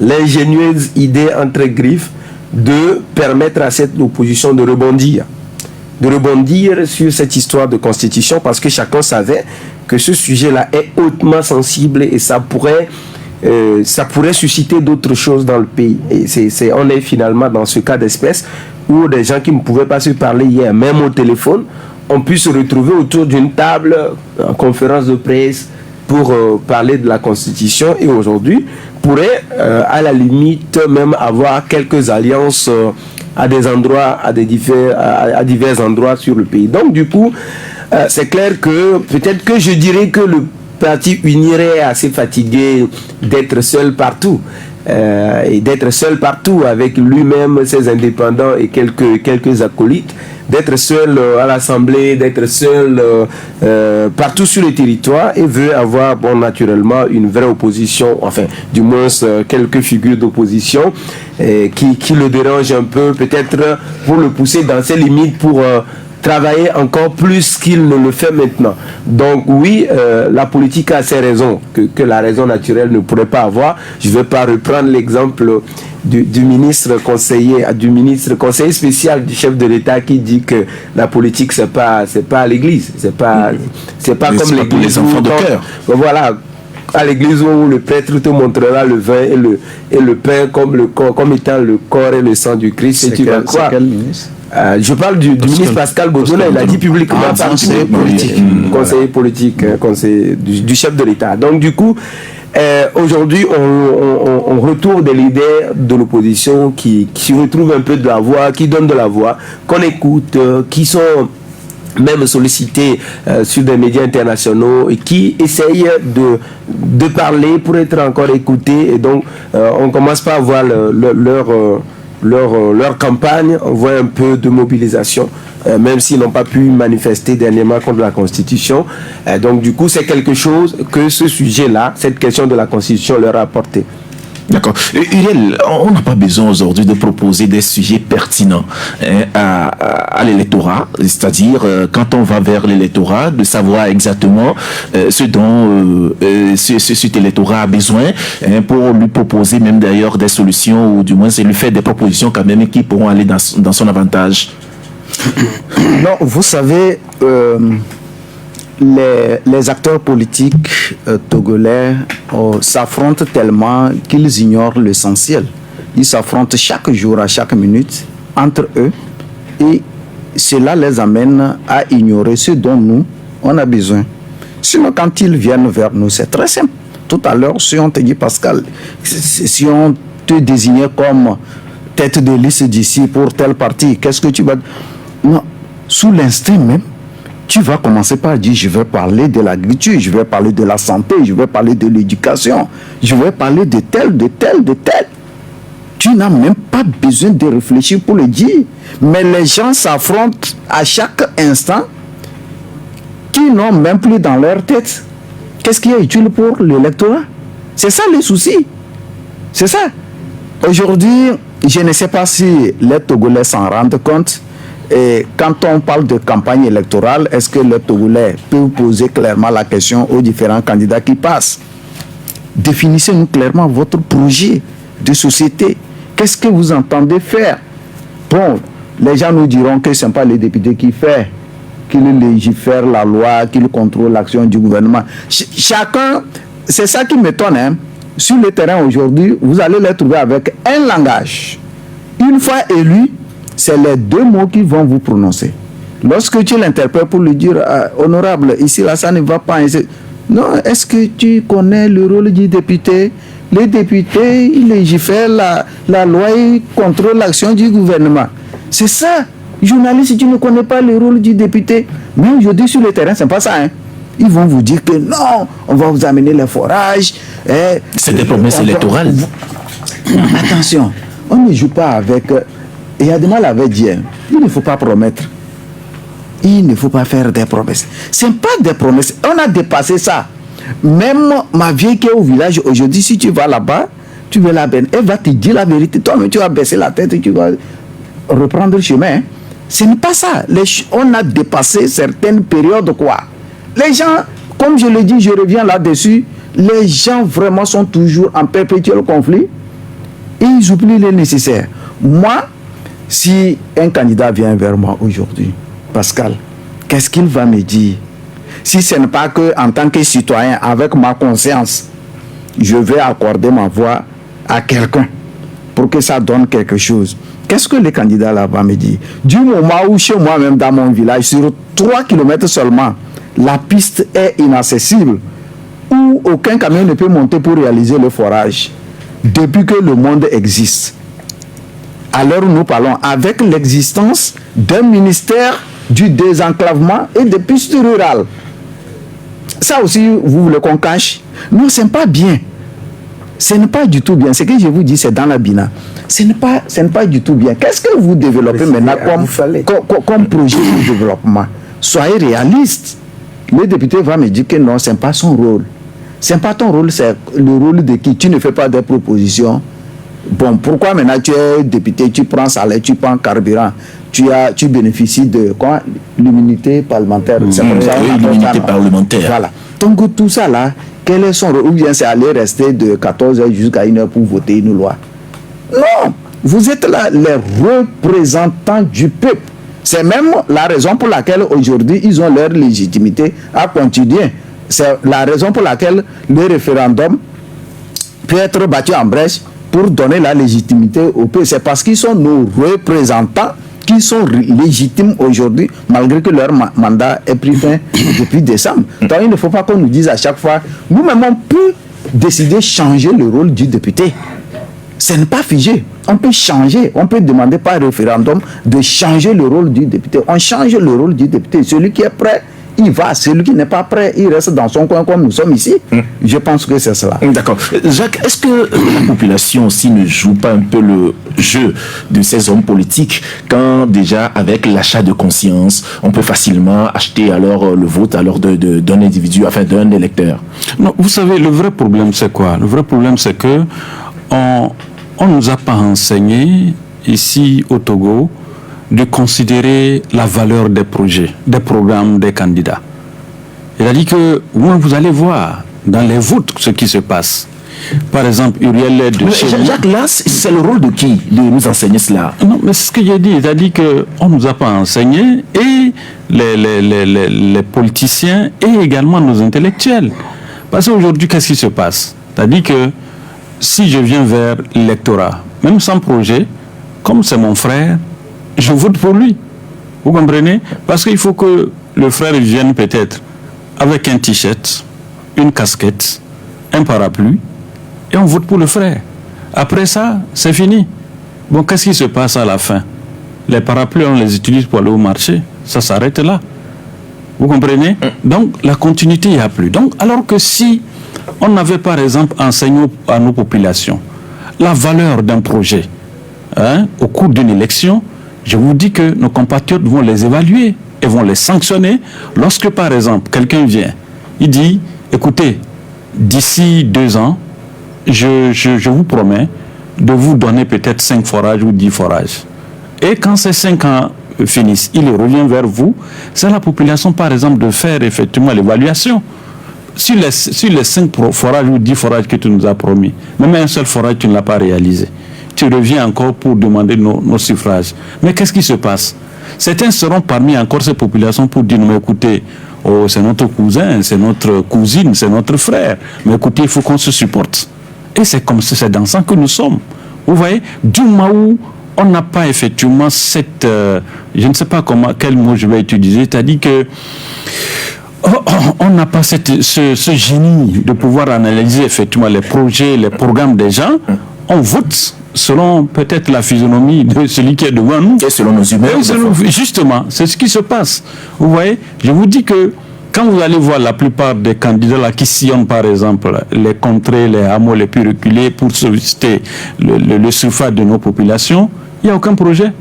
l'ingénieuse idée entre griffes de permettre à cette opposition de rebondir. rebondir sur cette histoire de constitution, parce que chacun savait que ce sujet-là est hautement sensible et ça pourrait susciter d'autres choses dans le pays. Et on est finalement dans ce cas d'espèce où des gens qui ne pouvaient pas se parler hier, même au téléphone, ont pu se retrouver autour d'une table en conférence de presse pour parler de la Constitution, et aujourd'hui pourraient à la limite même avoir quelques alliances à divers endroits sur le pays. Donc du coup, c'est clair que peut-être que je dirais que le parti unirait est assez fatigué d'être seul partout. Et d'être seul partout avec lui-même, ses indépendants et quelques acolytes, d'être seul à l'Assemblée, d'être seul partout sur le territoire, et veut avoir naturellement une vraie opposition, enfin du moins quelques figures d'opposition qui le dérangent un peu, peut-être pour le pousser dans ses limites pour travailler encore plus qu'il ne le fait maintenant. Donc oui, la politique a ses raisons que la raison naturelle ne pourrait pas avoir. Je ne vais pas reprendre l'exemple du ministre conseiller spécial du chef de l'État qui dit que la politique c'est pas à l'église, c'est pas comme l'église pour les enfants de cœur. Voilà. À l'église où le prêtre te montrera le vin et le pain comme étant le corps et le sang du Christ, et tu vas croire. Je parle du ministre Pascal Bozola, il a dit publiquement conseiller politique, du chef de l'État. Donc du coup, aujourd'hui, on retrouve des leaders de l'opposition qui retrouvent un peu de la voix, qui donnent de la voix, qu'on écoute, qui sont même sollicités sur des médias internationaux et qui essayent de parler pour être encore écoutés. Et donc, on commence par voir leur campagne, on voit un peu de mobilisation, même s'ils n'ont pas pu manifester dernièrement contre la Constitution. Donc du coup, c'est quelque chose que ce sujet-là, cette question de la Constitution leur a apporté. D'accord. Uriel, on n'a pas besoin aujourd'hui de proposer des sujets pertinents à l'électorat, c'est-à-dire quand on va vers l'électorat, de savoir exactement ce dont cet électorat a besoin pour lui proposer même d'ailleurs des solutions, ou du moins c'est lui faire des propositions quand même qui pourront aller dans son avantage. Non, vous savez, les acteurs politiques togolais s'affrontent tellement qu'ils ignorent l'essentiel. Ils s'affrontent chaque jour, à chaque minute, entre eux, et cela les amène à ignorer ce dont nous, on a besoin. Sinon, quand ils viennent vers nous, c'est très simple. Tout à l'heure, si on te dit, Pascal, si on te désignait comme tête de liste d'ici pour tel parti, qu'est-ce que tu vas... Non, sous l'instinct même, tu vas commencer par dire, je vais parler de l'agriculture, je vais parler de la santé, je vais parler de l'éducation, je vais parler de tel. Tu n'as même pas besoin de réfléchir pour le dire. Mais les gens s'affrontent à chaque instant qui n'ont même plus dans leur tête qu'est-ce qui est utile pour l'électorat. C'est ça le souci. C'est ça. Aujourd'hui, je ne sais pas si les Togolais s'en rendent compte. Et quand on parle de campagne électorale, est-ce que le Togolais peut poser clairement la question aux différents candidats qui passent? Définissez-nous clairement votre projet de société. Qu'est-ce que vous entendez faire? Bon, les gens nous diront que ce n'est pas les députés qui font, qu'ils légifèrent la loi, qu'ils contrôlent l'action du gouvernement. Chacun, c'est ça qui m'étonne. Sur le terrain aujourd'hui, vous allez les trouver avec un langage. Une fois élu, c'est les deux mots qui vont vous prononcer. Lorsque tu l'interpelles pour lui dire honorable, ici là ça ne va pas. Non, est-ce que tu connais le rôle du député? Les députés, ils légifèrent la loi, ils contrôlent l'action du gouvernement. C'est ça. Journaliste, si tu ne connais pas le rôle du député, mais aujourd'hui sur le terrain, c'est pas ça. Ils vont vous dire que non, on va vous amener les forages. C'est des promesses électorales. Attention, on ne joue pas avec... Et il y a des mal avec Dieu. Il ne faut pas promettre. Il ne faut pas faire des promesses. Ce n'est pas des promesses. On a dépassé ça. Même ma vieille qui est au village aujourd'hui, si tu vas là-bas, tu veux la benne. Elle va te dire la vérité. Toi-même, tu vas baisser la tête et tu vas reprendre le chemin. Ce n'est pas ça. On a dépassé certaines périodes, quoi. Les gens, comme je le dis, je reviens là-dessus, les gens vraiment sont toujours en perpétuel conflit et ils oublient le nécessaire. Moi, si un candidat vient vers moi aujourd'hui Pascal, qu'est-ce qu'il va me dire? Si ce n'est pas que en tant que citoyen, avec ma conscience, je vais accorder ma voix à quelqu'un pour que ça donne quelque chose. Qu'est-ce que le candidat là va me dire? Du moment où chez moi-même dans mon village, sur 3 km seulement, la piste est inaccessible, où aucun camion ne peut monter pour réaliser le forage, depuis que le monde existe. À l'heure où nous parlons, avec l'existence d'un ministère du désenclavement et des pistes rurales. Ça aussi, vous voulez qu'on cache? Non, ce n'est pas bien. Ce n'est pas du tout bien. Ce que je vous dis, c'est dans la BINA. Ce n'est pas du tout bien. Qu'est-ce que vous développez maintenant comme projet de développement? Soyez réaliste. Le député va me dire que non, ce n'est pas son rôle. Ce n'est pas ton rôle, c'est le rôle de qui? Tu ne fais pas des propositions. Bon, pourquoi maintenant tu es député, tu prends salaire, tu prends carburant, tu bénéficies de quoi? L'immunité parlementaire. C'est comme ça. Oui, l'immunité parlementaire. Voilà. Donc tout ça là, quel est son rôle? Ou bien c'est aller rester de 14h jusqu'à 1h pour voter une loi? Non, vous êtes là les représentants du peuple. C'est même la raison pour laquelle aujourd'hui ils ont leur légitimité à continuer. C'est la raison pour laquelle le référendum peut être battu en brèche pour donner la légitimité au peuple. C'est parce qu'ils sont nos représentants qui sont légitimes aujourd'hui, malgré que leur mandat est pris fin depuis décembre. Donc il ne faut pas qu'on nous dise à chaque fois, nous-mêmes on peut décider de changer le rôle du député. Ce n'est pas figé. On peut changer, on peut demander par référendum de changer le rôle du député. On change le rôle du député. Celui qui est prêt, il va. Celui qui n'est pas prêt, il reste dans son coin comme nous sommes ici. Je pense que c'est cela. D'accord. Jacques, est-ce que la population aussi ne joue pas un peu le jeu de ces hommes politiques quand déjà avec l'achat de conscience, on peut facilement acheter alors le vote alors d'un individu, enfin d'un électeur? Non, vous savez, le vrai problème c'est quoi? Le vrai problème c'est que on ne nous a pas enseigné ici au Togo de considérer la valeur des projets, des programmes, des candidats. C'est-à-dire que vous allez voir dans les votes ce qui se passe. Par exemple, Uriel de Jacques, là, c'est le rôle de qui de nous enseigner cela? Non, mais c'est ce que j'ai dit. C'est-à-dire qu'on ne nous a pas enseigné, et les politiciens et également nos intellectuels. Parce qu'aujourd'hui, qu'est-ce qui se passe? C'est-à-dire que si je viens vers l'électorat, même sans projet, comme c'est mon frère, je vote pour lui. Vous comprenez? Parce qu'il faut que le frère vienne peut-être avec un t-shirt, une casquette, un parapluie, et on vote pour le frère. Après ça, c'est fini. Bon, qu'est-ce qui se passe à la fin? Les parapluies, on les utilise pour aller au marché. Ça s'arrête là. Vous comprenez? Donc, la continuité, il n'y a plus. Donc, alors que si on avait, par exemple, enseigné à nos populations la valeur d'un projet au cours d'une élection, je vous dis que nos compatriotes vont les évaluer et vont les sanctionner lorsque, par exemple, quelqu'un vient, il dit, écoutez, d'ici 2 ans, je vous promets de vous donner peut-être 5 forages ou 10 forages. Et quand ces 5 ans finissent, il revient vers vous, c'est la population, par exemple, de faire effectivement l'évaluation. Sur les 5 forages ou 10 forages que tu nous as promis, même un seul forage, tu ne l'as pas réalisé. Tu reviens encore pour demander nos suffrages. Mais qu'est-ce qui se passe? Certains seront parmi encore ces populations pour dire, mais écoutez, c'est notre cousin, c'est notre cousine, c'est notre frère. Mais écoutez, il faut qu'on se supporte. Et c'est comme ça, c'est dans ça que nous sommes. Vous voyez, du moment où on n'a pas effectivement cette... je ne sais pas quel mot je vais utiliser, c'est-à-dire que on n'a pas ce génie de pouvoir analyser effectivement les projets, les programmes des gens. On vote selon peut-être la physionomie de celui qui est devant nous. Et selon nos humeurs. Justement, c'est ce qui se passe. Vous voyez, je vous dis que quand vous allez voir la plupart des candidats là qui sillonnent par exemple les contrées, les hameaux les plus reculés pour solliciter le suffrage de nos populations, il n'y a aucun projet.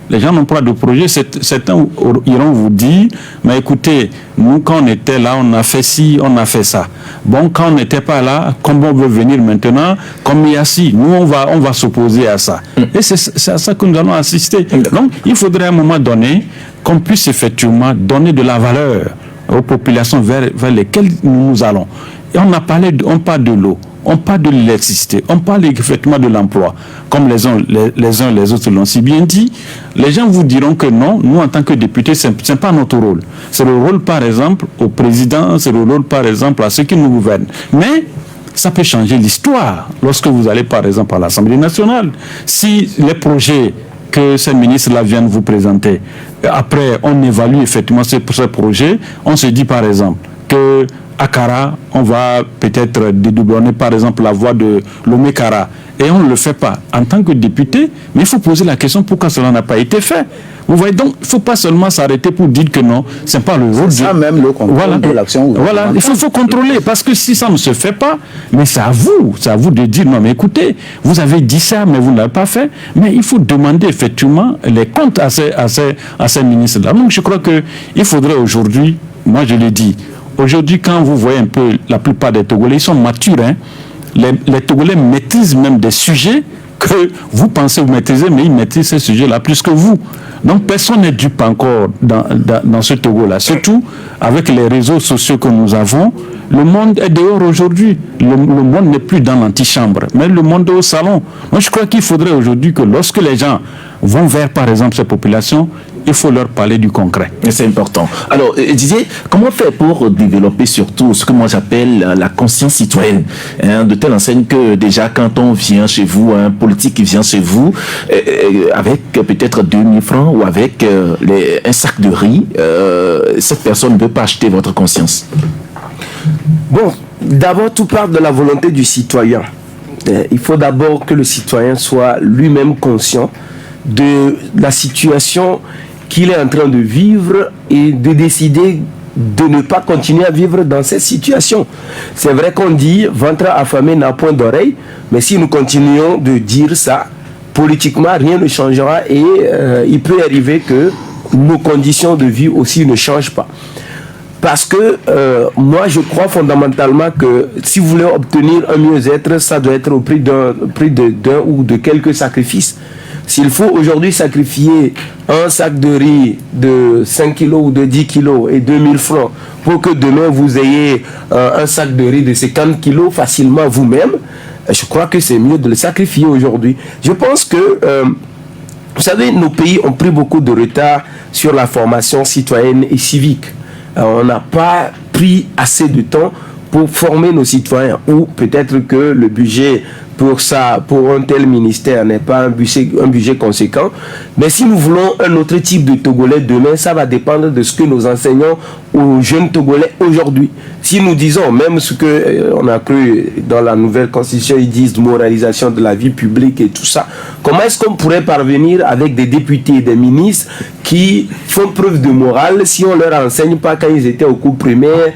Les gens n'ont pas de projet. Certains iront vous dire, mais écoutez, nous quand on était là, on a fait ci, on a fait ça. Bon, quand on n'était pas là, comme on veut venir maintenant, comme il y a ci, nous on va s'opposer à ça. Et c'est à ça que nous allons assister. Donc, il faudrait à un moment donné qu'on puisse effectivement donner de la valeur aux populations vers lesquelles nous allons. Et on parle de l'eau. on parle de l'électricité, on parle effectivement de l'emploi, comme les uns les autres l'ont si bien dit. Les gens vous diront que non, nous en tant que députés, ce n'est pas notre rôle. C'est le rôle par exemple au président, c'est le rôle par exemple à ceux qui nous gouvernent. Mais ça peut changer l'histoire lorsque vous allez par exemple à l'Assemblée nationale. Si les projets que ces ministres-là viennent vous présenter, après on évalue effectivement ces projets, on se dit par exemple que à Kara, on va peut-être dédoublonner par exemple la voie de Lomé Kara. Et on ne le fait pas en tant que député, mais il faut poser la question pourquoi cela n'a pas été fait. Vous voyez, donc il ne faut pas seulement s'arrêter pour dire que non, ce n'est pas le rôle. C'est ça même le contrôle de l'action. Voilà, il faut contrôler, parce que si ça ne se fait pas, mais c'est à vous de dire non, mais écoutez, vous avez dit ça, mais vous ne l'avez pas fait. Mais il faut demander effectivement les comptes à ces ministres-là. Donc je crois qu'il faudrait aujourd'hui, moi je le dis, aujourd'hui, quand vous voyez un peu la plupart des Togolais, ils sont matures. Hein. Les Togolais maîtrisent même des sujets que vous pensez vous maîtriser, mais ils maîtrisent ces sujets-là plus que vous. Donc personne n'est dupe encore dans ce Togo-là. Surtout avec les réseaux sociaux que nous avons, le monde est dehors aujourd'hui. Le monde n'est plus dans l'antichambre, mais le monde est au salon. Moi, je crois qu'il faudrait aujourd'hui que lorsque les gens vont vers, par exemple, ces populations, il faut leur parler du concret. C'est important. Alors, Didier, comment faire pour développer surtout ce que moi j'appelle la conscience citoyenne, hein, de telle enseigne que déjà quand on vient chez vous, un politique qui vient chez vous avec peut-être 2000 francs ou avec un sac de riz, cette personne ne peut pas acheter votre conscience. Bon, d'abord tout part de la volonté du citoyen. Il faut d'abord que le citoyen soit lui-même conscient de la situation qu'il est en train de vivre et de décider de ne pas continuer à vivre dans cette situation. C'est vrai qu'on dit ventre affamé n'a point d'oreille, mais si nous continuons de dire ça, politiquement rien ne changera et il peut arriver que nos conditions de vie aussi ne changent pas. Parce que moi je crois fondamentalement que si vous voulez obtenir un mieux-être, ça doit être au prix d'un ou de quelques sacrifices. S'il faut aujourd'hui sacrifier un sac de riz de 5 kilos ou de 10 kilos et 2000 francs pour que demain vous ayez un sac de riz de 50 kilos facilement vous-même, je crois que c'est mieux de le sacrifier aujourd'hui. Je pense que, vous savez, nos pays ont pris beaucoup de retard sur la formation citoyenne et civique. On n'a pas pris assez de temps pour former nos citoyens, ou peut-être que le budget pour ça, pour un tel ministère n'est pas un budget conséquent. Mais si nous voulons un autre type de Togolais demain, ça va dépendre de ce que nous enseignons aux jeunes Togolais aujourd'hui. Si nous disons, même ce que on a cru dans la nouvelle constitution, ils disent moralisation de la vie publique et tout ça, comment est-ce qu'on pourrait parvenir avec des députés et des ministres qui font preuve de morale si on leur enseigne pas quand ils étaient au cours primaire,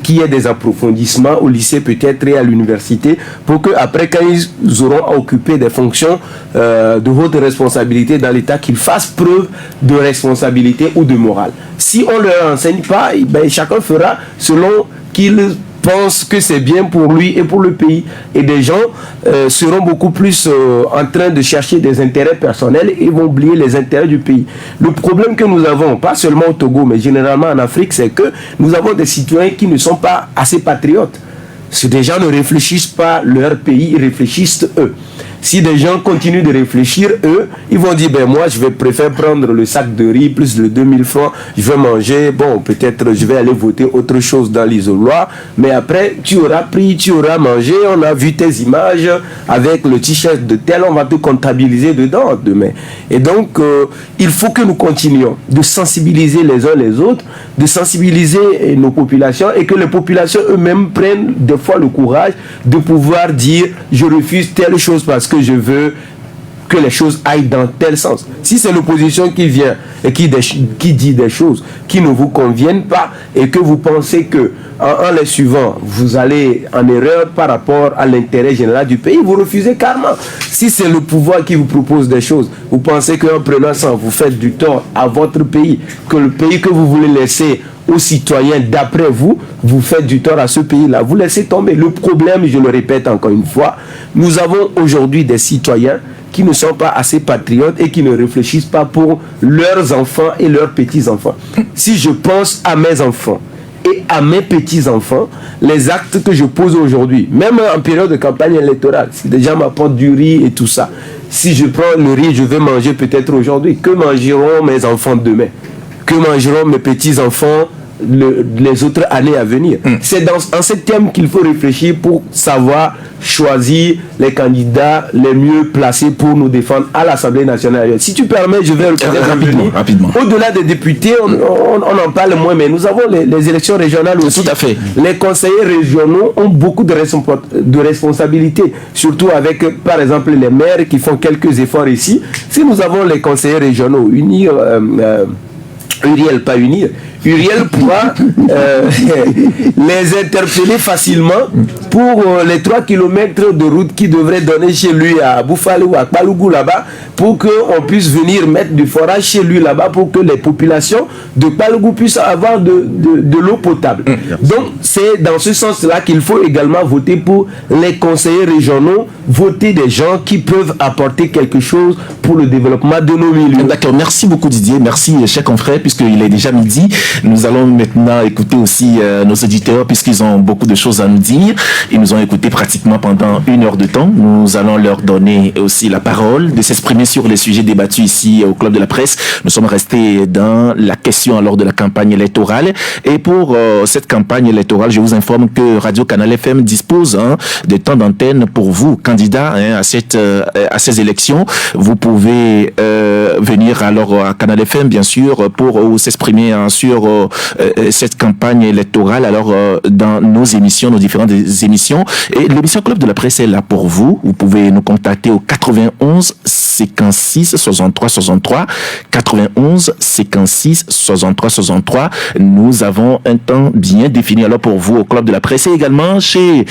qu'il y ait des approfondissements au lycée peut-être et à l'université, pour que après quand ils auront à occuper des fonctions de haute responsabilité dans l'État, qu'ils fassent preuve de responsabilité ou de morale. Si on ne leur enseigne pas, ben, chacun fera selon qu'il pense que c'est bien pour lui et pour le pays. Et des gens seront beaucoup plus en train de chercher des intérêts personnels et vont oublier les intérêts du pays. Le problème que nous avons, pas seulement au Togo, mais généralement en Afrique, c'est que nous avons des citoyens qui ne sont pas assez patriotes. Si des gens ne réfléchissent pas leur pays, ils réfléchissent eux. Si des gens continuent de réfléchir, eux, ils vont dire, ben moi, je vais préférer prendre le sac de riz plus le 2000 francs, je vais manger, bon, peut-être je vais aller voter autre chose dans l'isoloir, mais après, tu auras pris, tu auras mangé, on a vu tes images avec le t-shirt de tel, on va te comptabiliser dedans demain. Et donc, il faut que nous continuions de sensibiliser les uns les autres, de sensibiliser nos populations et que les populations eux-mêmes prennent des fois le courage de pouvoir dire, je refuse telle chose parce que je veux que les choses aillent dans tel sens. Si c'est l'opposition qui vient et qui dit des choses qui ne vous conviennent pas et que vous pensez que en les suivant, vous allez en erreur par rapport à l'intérêt général du pays, vous refusez carrément. Si c'est le pouvoir qui vous propose des choses, vous pensez qu'en prenant ça, vous faites du tort à votre pays, que le pays que vous voulez laisser aux citoyens d'après vous, vous faites du tort à ce pays-là. Vous laissez tomber. Le problème, je le répète encore une fois, nous avons aujourd'hui des citoyens qui ne sont pas assez patriotes et qui ne réfléchissent pas pour leurs enfants et leurs petits-enfants. Si je pense à mes enfants et à mes petits-enfants les actes que je pose aujourd'hui. Même en période de campagne électorale, si des gens m'apportent du riz et tout ça, si je prends le riz, je vais manger peut-être aujourd'hui. Que mangeront mes enfants demain? Que mangeront mes petits-enfants les autres années à venir? C'est en ce thème qu'il faut réfléchir pour savoir choisir les candidats les mieux placés pour nous défendre à l'Assemblée nationale. Si tu permets, je vais rapidement. Au-delà des députés, on en parle moins, mais nous avons les élections régionales aussi. Tout à fait. Les conseillers régionaux ont beaucoup de responsabilités, surtout avec, par exemple, les maires qui font quelques efforts ici. Si nous avons les conseillers régionaux, Uriel pourra les interpeller facilement pour les 3 km de route qui devraient donner chez lui à Bouffali ou à Kpalougou là-bas, pour qu'on puisse venir mettre du forage chez lui là-bas pour que les populations de Kpalougou puissent avoir de l'eau potable. Donc c'est dans ce sens-là qu'il faut également voter pour les conseillers régionaux, voter des gens qui peuvent apporter quelque chose pour le développement de nos milieux. D'accord, merci beaucoup Didier, merci cher confrère, puisqu'il est déjà midi. Nous allons maintenant écouter aussi nos éditeurs, puisqu'ils ont beaucoup de choses à nous dire. Ils nous ont écouté pratiquement pendant 1 heure de temps. Nous allons leur donner aussi la parole de s'exprimer sur les sujets débattus ici au Club de la Presse. Nous sommes restés dans la question lors de la campagne électorale. Et pour cette campagne électorale, je vous informe que Radio Canal FM dispose de temps d'antenne pour vous, candidats à ces élections. Vous pouvez venir alors à Canal FM, bien sûr, pour s'exprimer sur cette campagne électorale, alors dans nos émissions, nos différentes émissions. Et l'émission Club de la Presse est là pour vous. Vous pouvez nous contacter au 91 56 63 63 91 56 63 63. Nous avons un temps bien défini alors pour vous au Club de la Presse, et également chez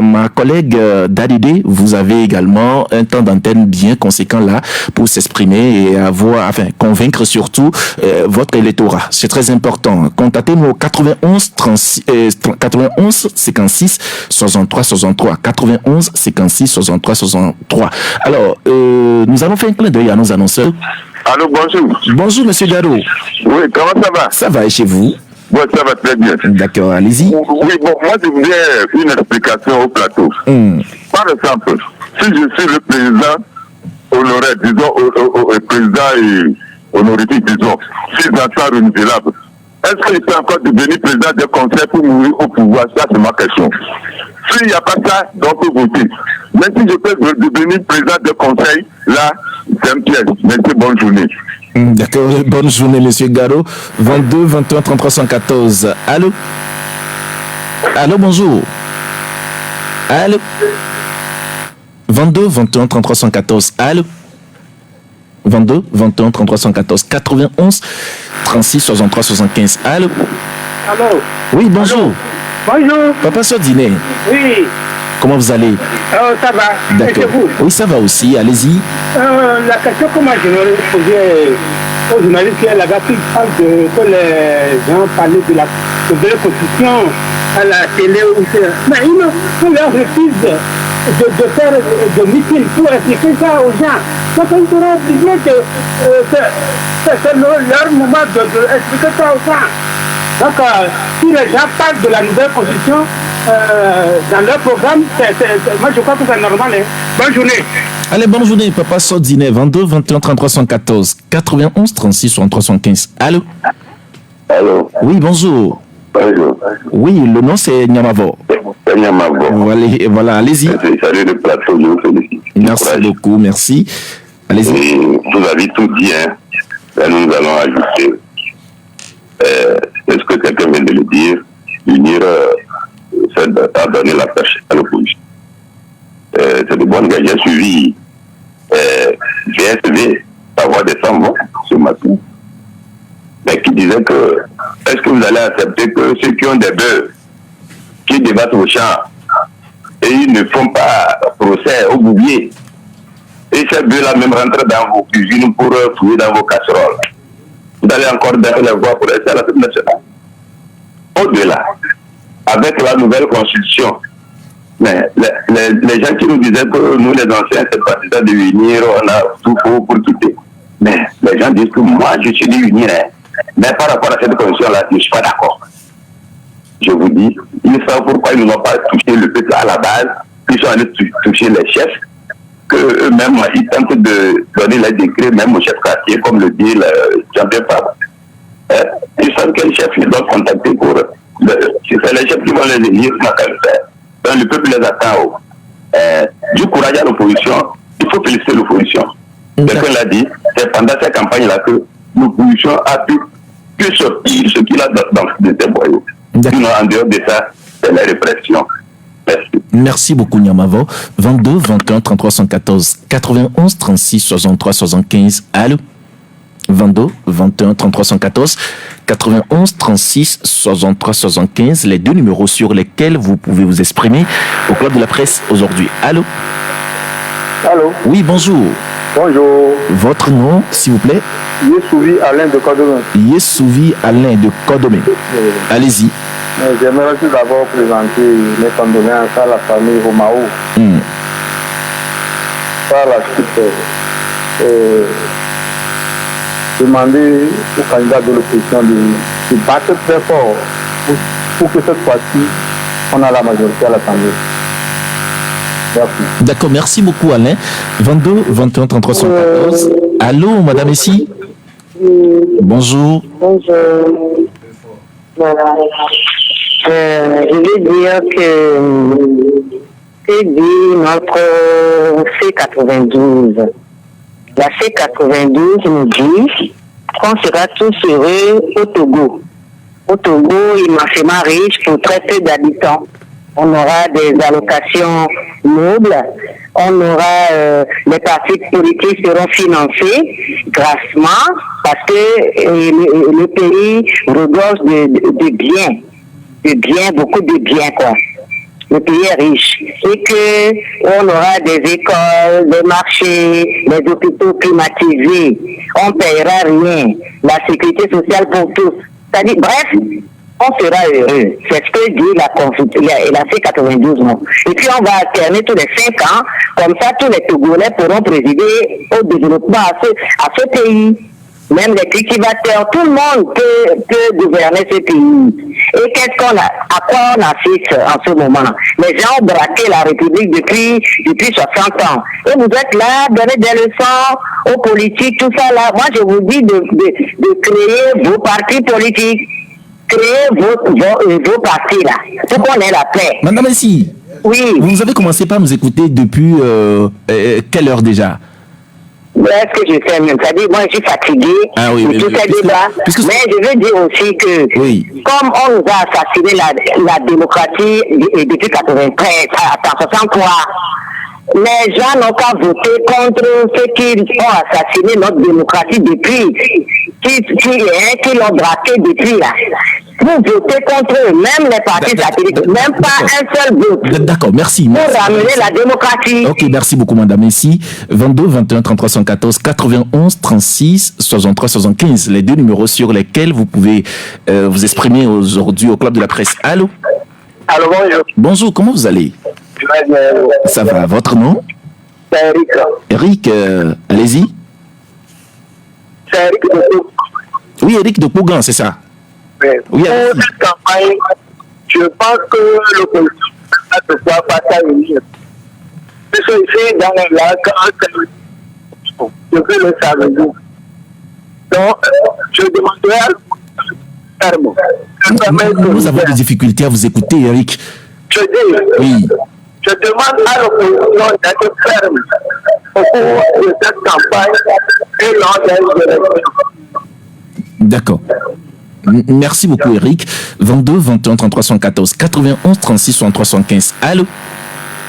ma collègue Dadidé. Vous avez également un temps d'antenne bien conséquent là pour s'exprimer et convaincre surtout votre électorat. C'est très important. Contactez-nous au 91 56 63 63 91 56 63 63. Alors, nous allons faire un clin d'œil à nos annonceurs. Allô, bonjour. Bonjour, monsieur Garo. Oui, comment ça va? Ça va, et chez vous? Oui, ça va très bien. D'accord, allez-y. Oui, bon, moi, je voulais une explication au plateau. Par exemple, si je suis le président honoré, disons, au président et honorifique, disons, 6 ans renouvelables, est-ce qu'il peut encore devenir président des conseils pour mourir au pouvoir? Ça, c'est ma question. S'il n'y a pas ça, donc on peut voter. Mais si je peux devenir président des conseils, là, c'est un piège. Merci, bonne journée. D'accord, bonne journée, monsieur Garo. 22 21 33 114. Allô? Allô, bonjour. Allô? 22 21 33 114. Allô? 22 21 33 114 91 36 63 75. Allô? Allô? Oui, bonjour. Allô? Bonjour. Papa Sodine. Oui. Comment vous allez? Ça va. D'accord. Vous? Oui, ça va aussi. Allez-y. La question que moi je voulais poser aux journalistes qui est là-bas, qui parle que les gens parlaient de la constitution à la télé. Mais ils leur refusent de faire de meeting pour expliquer ça aux gens. Donc ils seront obligés que c'est leur moment d'expliquer ça aux gens. Donc si les gens parlent de la nouvelle constitution dans leur programme, moi je crois que c'est normal. Bonne journée. Allez, bonne journée, Papa Sodinet. 22 21 33 114 91 36 63 75. Allô? Allô? Oui, bonjour. Bonjour. Oui, le nom c'est Nyamavo. Voilà, allez-y. Salut le plateau, je vous félicite. Merci beaucoup, merci. Allez-y. Vous avez tout dit, hein. Là, nous allons ajouter. Est-ce que quelqu'un vient de le dire? Unir, c'est de donner la tâche à l'opposition. C'est de bonnes gars. J'ai suivi VSV, Savoir des Sambons, ce matin, mais qui disait que est-ce que vous allez accepter que ceux qui ont des bœufs, qui débattent au champ, et ils ne font pas procès au bouvier, et ces bœufs-là même rentrent dans vos cuisines pour fouiller dans vos casseroles, vous allez encore donner la voix pour rester à la Assemblée nationale. Au-delà, avec la nouvelle constitution, mais les gens qui nous disaient que nous, les anciens, c'est pas ça de unir, on a tout pour quitter. Mais les gens disent que moi, je suis de unir, mais par rapport à cette constitution-là, je ne suis pas d'accord. je vous dis, ils savent pourquoi ils n'ont pas touché le peuple à la base, ils sont allés toucher les chefs, qu'eux-mêmes, ils tentent de donner les décrets, même au chef quartier, comme le dit Jean-Pierre Fabre. Ils savent quel chef ils doivent contacter pour... c'est les chefs qui vont les élire, donc le peuple les attend. Du courage à l'opposition, il faut féliciter l'opposition. Quelqu'un l'a dit, c'est pendant cette campagne-là que l'opposition a pu sortir ce qu'il a dans des boyaux. Sinon, en dehors de ça, c'est la répression. Merci. Merci beaucoup, Niamavo. 22 21 33 114 91 36 63 75. Allô? 22 21 33 114 91 36 63 75. Les deux numéros sur lesquels vous pouvez vous exprimer au Club de la Presse aujourd'hui. Allô? Allô? Oui, bonjour. Bonjour. Votre nom, s'il vous plaît? Yessouvi Alain de Codomé. Yessouvi Alain de Codomé. Allez-y. J'aimerais tout d'abord présenter mes condoléances à la famille Romao. Par la suite, demander aux candidats de l'opposition de battre très fort pour que cette fois-ci, on a la majorité à l'Assemblée. Merci. D'accord, merci beaucoup Alain. 22 21 33 114. Allô, madame ici? Bonjour. Bonjour. Voilà. Je veux dire que dit notre C92. La C92 nous dit qu'on sera tous heureux au Togo. Au Togo, immensément riche pour très peu d'habitants. On aura des allocations nobles, on aura les partis politiques seront financés grassement parce que le pays regorge de biens, beaucoup de biens quoi. Le pays est riche et que on aura des écoles, des marchés, des hôpitaux climatisés, on paiera rien, la sécurité sociale pour tous. C'est-à-dire, bref, on sera heureux. C'est ce que dit la C92. Non. Et puis on va alterner tous les 5 ans, comme ça tous les Togolais pourront présider au développement à ce pays. Même les cultivateurs, tout le monde peut gouverner ce pays. Et à quoi on assiste en ce moment? Les gens ont braqué la République depuis 60 ans. Et vous êtes là, donner des leçons aux politiques, tout ça là. Moi, je vous dis de créer vos partis politiques. Créer vos partis là. Pour qu'on ait la paix. Madame Messi. Oui. Vous avez commencé par nous écouter depuis quelle heure déjà? Est-ce que je sais même? C'est-à-dire, moi, je suis fatigué de tous ces débats. Mais je veux dire aussi que, comme on nous a assassiné la démocratie depuis 93, à 63, les gens n'ont qu'à voter contre ceux qui ont assassiné notre démocratie depuis, qui l'ont braqué depuis là. Vous votez contre eux, même les partis satellites, même pas un seul vote. D'accord, merci. Pour ramener la démocratie. Ok, merci beaucoup, madame. Ici, 22 21 33 114 91 36 63 75. Les deux numéros sur lesquels vous pouvez vous exprimer aujourd'hui au Club de la Presse. Allô? Allô, bonjour. Bonjour, comment vous allez? Ça va, votre nom? C'est Eric. Eric, allez-y. C'est Eric de Pougan. Oui, Eric de Pougan, c'est ça. Oui, pour cette campagne, je pense que l'opposition ne doit pas s'unir. Puisque ici, dans les lacs, je veux le savoir. Donc, je demanderai à l'opposition. Nous avons des difficultés à vous écouter, Eric. Je dis, oui. Je demande à l'opposition d'être ferme au cours de cette campagne et lors des élections. D'accord. Merci beaucoup, Eric. 22 21 33 114 91 36 63 75. Allô?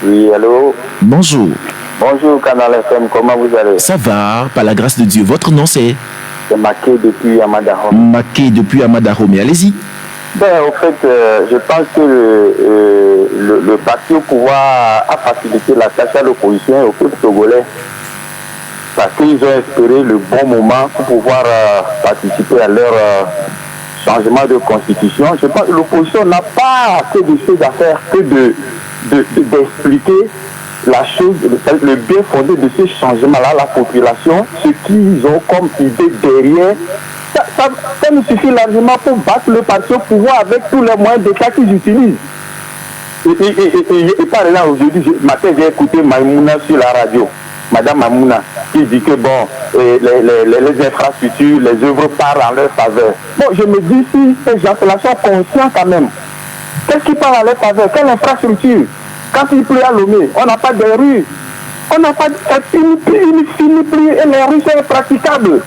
Oui, allô? Bonjour. Bonjour, Canal FM, comment vous allez? Ça va, par la grâce de Dieu. Votre nom, c'est? C'est Maké depuis Amadahome. Maké depuis Amadahome. Allez-y. Ben, au fait, je pense que le parti au pouvoir a facilité la tâche à l'opposition et au peuple togolais. Parce qu'ils ont espéré le bon moment pour pouvoir participer à leur changement de constitution. Je pense que l'opposition n'a pas que de choses à faire que d'expliquer la chose, le bien fondé de ce changement-là à la population, ce qu'ils ont comme idée derrière. Ça ça nous suffit largement pour battre le parti au pouvoir avec tous les moyens d'État qu'ils utilisent. Et par là, aujourd'hui, matin, j'ai écouté Maïmouna sur la radio, Madame Maïmouna, qui dit que bon, les infrastructures, les œuvres partent en leur faveur. Bon, je me dis si ces gens-là sont conscients quand même. Qu'est-ce qui part en leur faveur? Quelle infrastructure? Quand il pleut à Lomé, on n'a pas de rue. On n'a pas de finit plus et les rues sont impraticables.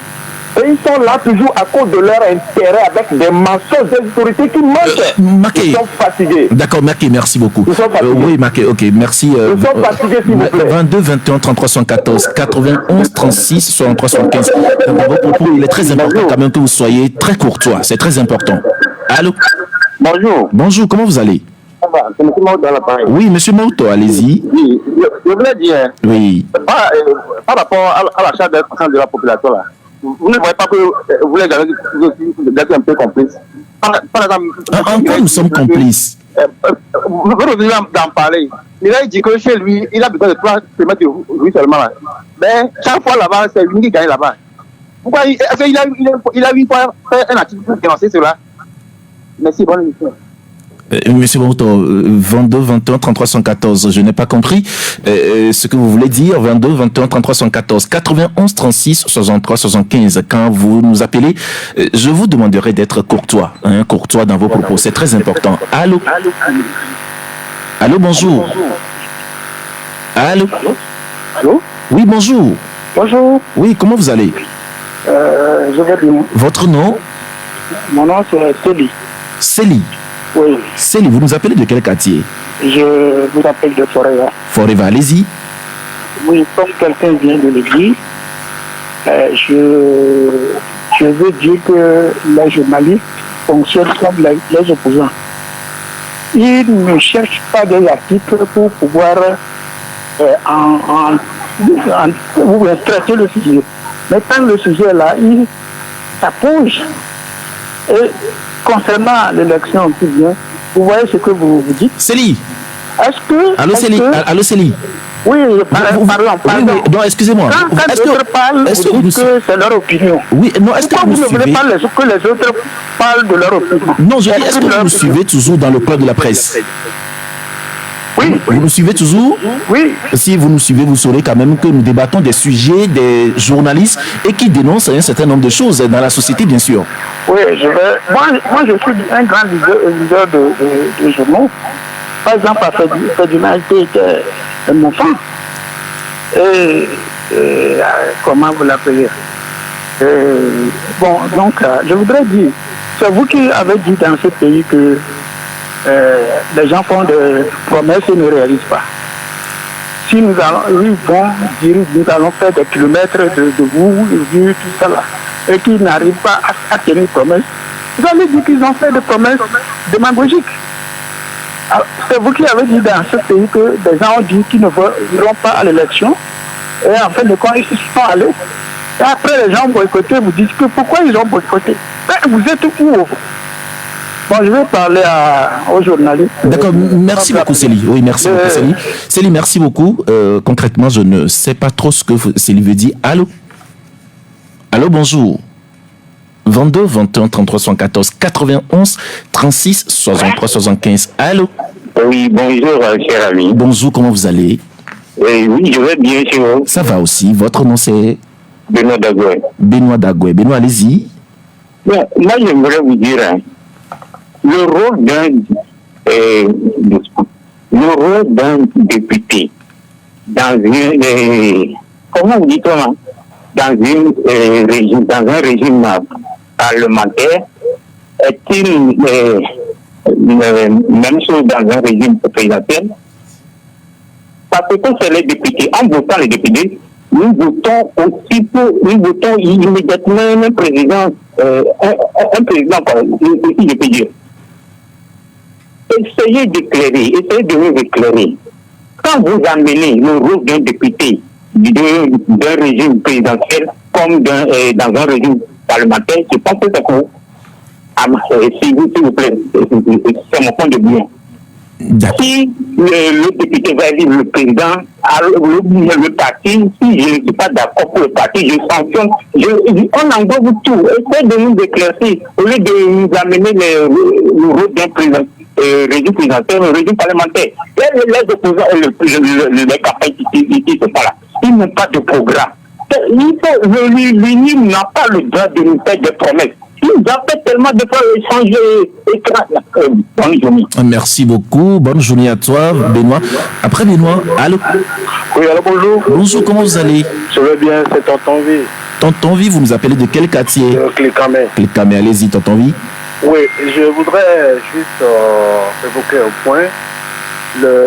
Et ils sont là toujours à cause de leur intérêt avec des mensonges des autorités qui mentent. Ils sont fatigués. D'accord, Maké, merci beaucoup. Ils sont fatigués. Oui, Maké, ok, merci. Ils sont fatigués, s'il vous plaît. 22 21 33 114 91 36 63 75. Vos propos, il est très important quand même que vous soyez très courtois. C'est très important. Allô? Bonjour. Bonjour, comment vous allez? Ça va, c'est M. Mauto dans l'appareil. Oui, M. Mauto, allez-y. Oui, je voulais dire, oui. Par rapport à l'achat de la population, là, vous ne voyez pas que vous voulez d'être un peu complice. Par exemple, encore nous sommes complices. Vous revenez d'en parler. Il a dit que chez lui, il a besoin de 3 semaines de lui seulement. Là. Mais chaque fois là-bas, c'est lui qui gagne là-bas. Pourquoi est-ce qu'il a une fois fait un article pour dénoncer cela? Merci, bonne émission. Monsieur Bonto, 22 21 33 114, je n'ai pas compris ce que vous voulez dire. 22 21 33 114 91 36 63 75. Quand vous nous appelez, je vous demanderai d'être courtois, courtois dans vos propos, c'est très important. Allô? Allô, bonjour. Allô? Allô? Oui, bonjour. Bonjour. Oui, comment vous allez? Je vais bien. Votre nom? Mon nom c'est Célie. Célie. Oui. Célie, vous nous appelez de quel quartier? Je vous appelle de Forever. Forever, allez-y. Oui, comme quelqu'un vient de le dire, je veux dire que les journalistes fonctionnent comme les opposants. Ils ne cherchent pas des articles pour pouvoir traiter le sujet. Mais quand le sujet est là, ça bouge. Et concernant l'élection qui vient, vous voyez ce que vous dites. Célie. Est-ce que... Allô, Célie. Allô, Célie. Oui, pardon. Non, excusez-moi. Quand les autres parlent, vous dites que c'est leur opinion. Oui, non, est-ce que vous ne voulez pas que les autres parlent de leur opinion? Non, je dis, est-ce que vous nous suivez toujours dans le club de la presse? Oui. Vous nous suivez toujours? Oui. Si vous nous suivez, vous saurez quand même que nous débattons des sujets des journalistes et qui dénoncent un certain nombre de choses dans la société, bien sûr. Oui, moi je suis un grand leader de journaux. Par exemple, à Ferdinand était mon enfant. Et comment vous l'appelez? Bon, donc, je voudrais dire, c'est vous qui avez dit dans ce pays que les gens font des promesses et ne réalisent pas. Si ils vont dire, nous allons faire des kilomètres de vous, tout ça là, et qu'ils n'arrivent pas à tenir une promesse, vous allez dire qu'ils ont fait des promesses démagogiques. C'est vous qui avez dit dans ce pays que des gens ont dit qu'ils ne iront pas à l'élection, et en fin de compte, ils sont allés. Et après, les gens ont boycotté, vous dites que pourquoi ils ont boycotté? Vous êtes où? Bon, je vais parler aux journalistes. D'accord, merci beaucoup Célie. Oui, merci beaucoup Célie. Célie, merci beaucoup. Concrètement, je ne sais pas trop ce que Célie veut dire. Allô? Allô, bonjour. 22 21 33 114 91 36 63 75. Allô? Oui, bonjour, cher ami. Bonjour, comment vous allez? Oui, je vais bien chez vous. Ça va aussi. Votre nom c'est? Benoît Dagoué. Benoît Dagoué. Benoît, allez-y. Moi, j'aimerais vous dire, le rôle d'un député dans comment on dit comment? Dans un régime parlementaire est-il même chose dans un régime présidentiel? Parce que c'est les députés. En votant les députés, nous votons immédiatement un président, si je peux dire. Essayez de nous éclairer. Quand vous amenez le rôle d'un député d'un régime présidentiel comme dans un régime parlementaire, je pense que c'est pour, s'il vous plaît, c'est mon point de vue. Si le député va élire le président, alors le parti, si je ne suis pas d'accord pour le parti, je sanctionne. On englobe tout. Essayez de nous éclaircir au lieu de nous amener le rôle d'un président. Régime présidentiel, le régime parlementaire. Les opposants et les campagnes qui sont pas là. Ils n'ont pas de programme. L'UNIM n'a pas le droit de nous faire des promesses. Ils ont fait tellement de fois échanger. Bonne journée. Merci beaucoup. Bonne journée à toi, Benoît. Après Benoît, allô? Oui, alors bonjour. Bonjour, comment vous allez? Je vais bien, c'est Tonton V. Tonton V, vous nous appelez de quel quartier? Clécamé. Clécamé, allez-y, Tonton V. Oui, je voudrais juste évoquer un point.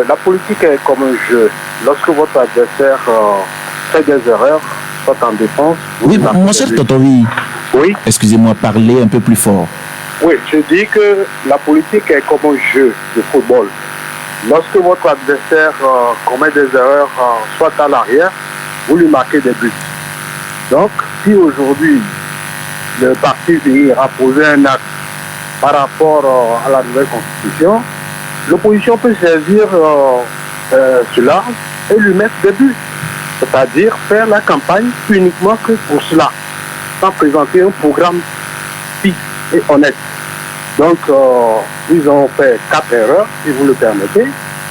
La politique est comme un jeu. Lorsque votre adversaire fait des erreurs, soit en défense... Oui, mon cher Tonton V. Oui. Excusez-moi, parlez un peu plus fort. Oui, je dis que la politique est comme un jeu de football. Lorsque votre adversaire commet des erreurs, soit à l'arrière, vous lui marquez des buts. Donc, si aujourd'hui, le parti ira poser un acte par rapport à la nouvelle constitution, l'opposition peut saisir cela et lui mettre des buts. C'est-à-dire faire la campagne uniquement que pour cela, sans présenter un programme fixe et honnête. Donc, ils ont fait 4 erreurs, si vous le permettez,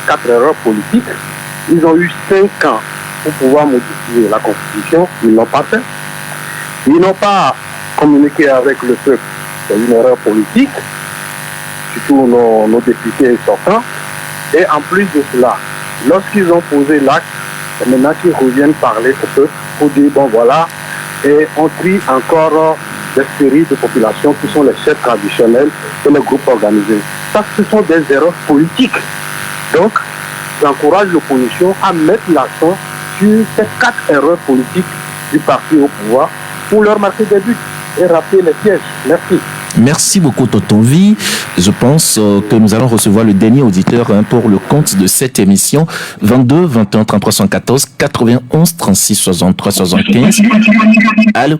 4 erreurs politiques. Ils ont eu 5 ans pour pouvoir modifier la Constitution, ils n'ont pas fait. Ils n'ont pas communiqué avec le peuple, c'est une erreur politique, surtout nos députés sortants. Et en plus de cela, lorsqu'ils ont posé l'acte, c'est maintenant qu'ils reviennent parler au peuple pour dire, bon voilà, et on trie encore des séries de populations qui sont les chefs traditionnels et les groupes organisés. Ça, ce sont des erreurs politiques. Donc, j'encourage l'opposition à mettre l'accent sur ces 4 erreurs politiques du parti au pouvoir pour leur marquer des buts et rappeler les pièges. Merci. Merci beaucoup, Tonton V. Je pense que nous allons recevoir le dernier auditeur pour le compte de cette émission. 22 21 33 114 91 36 63 75. Allô?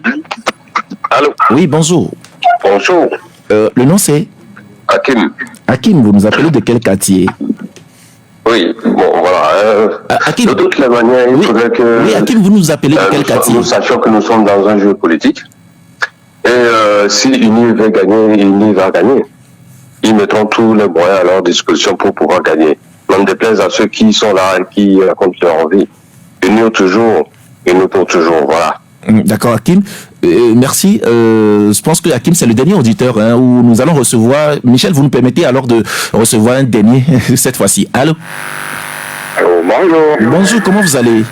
Allô? Oui, bonjour. Bonjour. Le nom c'est? Hakim. Hakim, vous nous appelez de quel quartier? Oui, bon, voilà. Hakim, de toutes les manières, il faudrait que... Oui, Hakim, vous nous appelez de quel quartier? Nous sachions que nous sommes dans un jeu politique. Et si UNI veut gagner, UNI va gagner. Ils mettront tous les moyens à leur disposition pour pouvoir gagner. Même déplaise à ceux qui sont là et qui racontent leur envie. UNI toujours, UNI pour toujours, voilà. D'accord, Hakim. Merci. Je pense que Hakim, c'est le dernier auditeur où nous allons recevoir... Michel, vous nous permettez alors de recevoir un dernier cette fois-ci. Allô? Allô, bonjour. Bonjour, comment vous allez?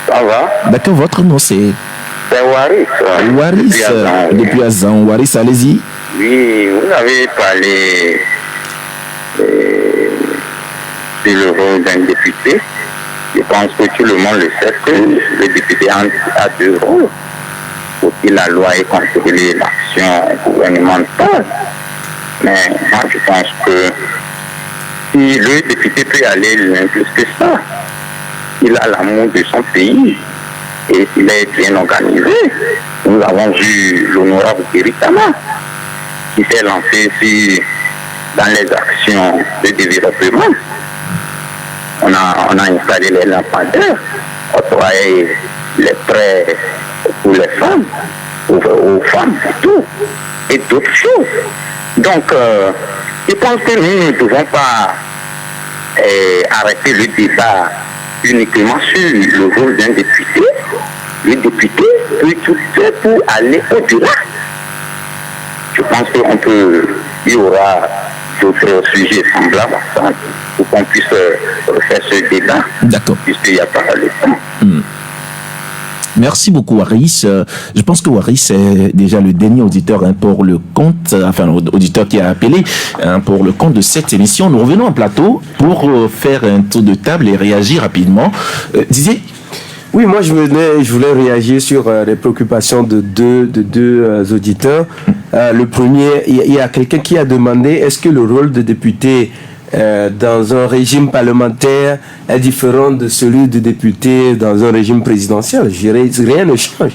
Ça va? D'accord, votre nom c'est? C'est Waris. Waris, depuis Azan. Waris, allez-y. Oui, vous avez parlé de le rôle d'un député. Je pense que tout le monde le sait que le député a 2 rôles. Faut-il la loi et contrôler l'action gouvernementale. Mais moi, je pense que si le député peut aller loin plus que ça, il a l'amour de son pays et il est bien organisé. Nous avons vu l'honorable Keritama qui s'est lancé dans les actions de développement. On a installé les lampadaires, octroyé les prêts pour les femmes, aux femmes et tout, et d'autres choses. Donc, je pense que nous ne devons pas arrêter le débat uniquement sur le rôle d'un député. Le député peut tout faire pour aller au-delà. Je pense qu'il y aura d'autres sujets semblables à ça pour qu'on puisse refaire ce débat. D'accord. Puisqu'il n'y a pas le temps. Merci beaucoup, Waris. Je pense que Waris est déjà le dernier auditeur pour le compte, enfin, l'auditeur qui a appelé pour le compte de cette émission. Nous revenons en plateau pour faire un tour de table et réagir rapidement. Disiez? Oui, moi je voulais réagir sur les préoccupations de deux auditeurs. Le premier, il y a quelqu'un qui a demandé est-ce que le rôle de député dans un régime parlementaire est différent de celui de député dans un régime présidentiel. Je dirais, rien ne change.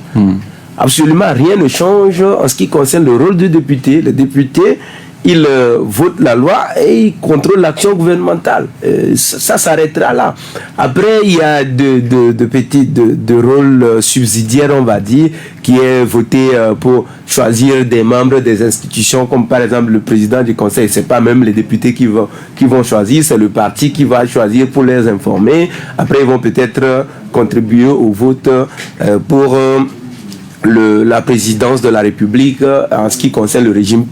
Absolument rien ne change en ce qui concerne le rôle du député. Le député, il vote la loi et il contrôle l'action gouvernementale. Ça s'arrêtera là. Après, il y a de petits rôles subsidiaires, on va dire, qui est voté pour choisir des membres des institutions, comme par exemple le président du conseil. C'est pas même les députés qui vont choisir, c'est le parti qui va choisir pour les informer. Après, ils vont peut-être contribuer au vote pour la présidence de la République en ce qui concerne le régime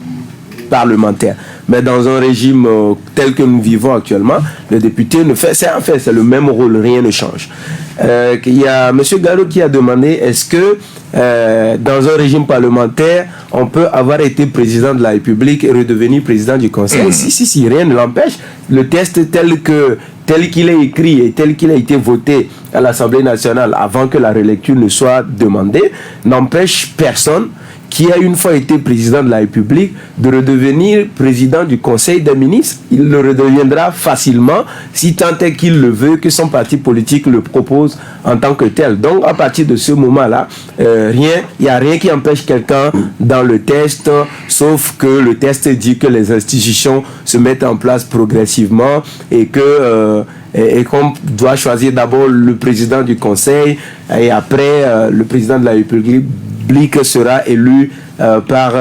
parlementaire. Mais dans un régime tel que nous vivons actuellement, le député c'est le même rôle, rien ne change. Il y a M. Gallo qui a demandé est-ce que dans un régime parlementaire, on peut avoir été président de la République et redevenir président du Conseil. Si, rien ne l'empêche. Le test tel qu'il est écrit et tel qu'il a été voté à l'Assemblée nationale avant que la relecture ne soit demandée, n'empêche personne qui a une fois été président de la République de redevenir président du Conseil des ministres. Il le redeviendra facilement si tant est qu'il le veut, que son parti politique le propose en tant que tel. Donc à partir de ce moment-là, il n'y a rien qui empêche quelqu'un dans le test, sauf que le test dit que les institutions se mettent en place progressivement et qu'on doit choisir d'abord le président du Conseil et après le président de la République sera élu par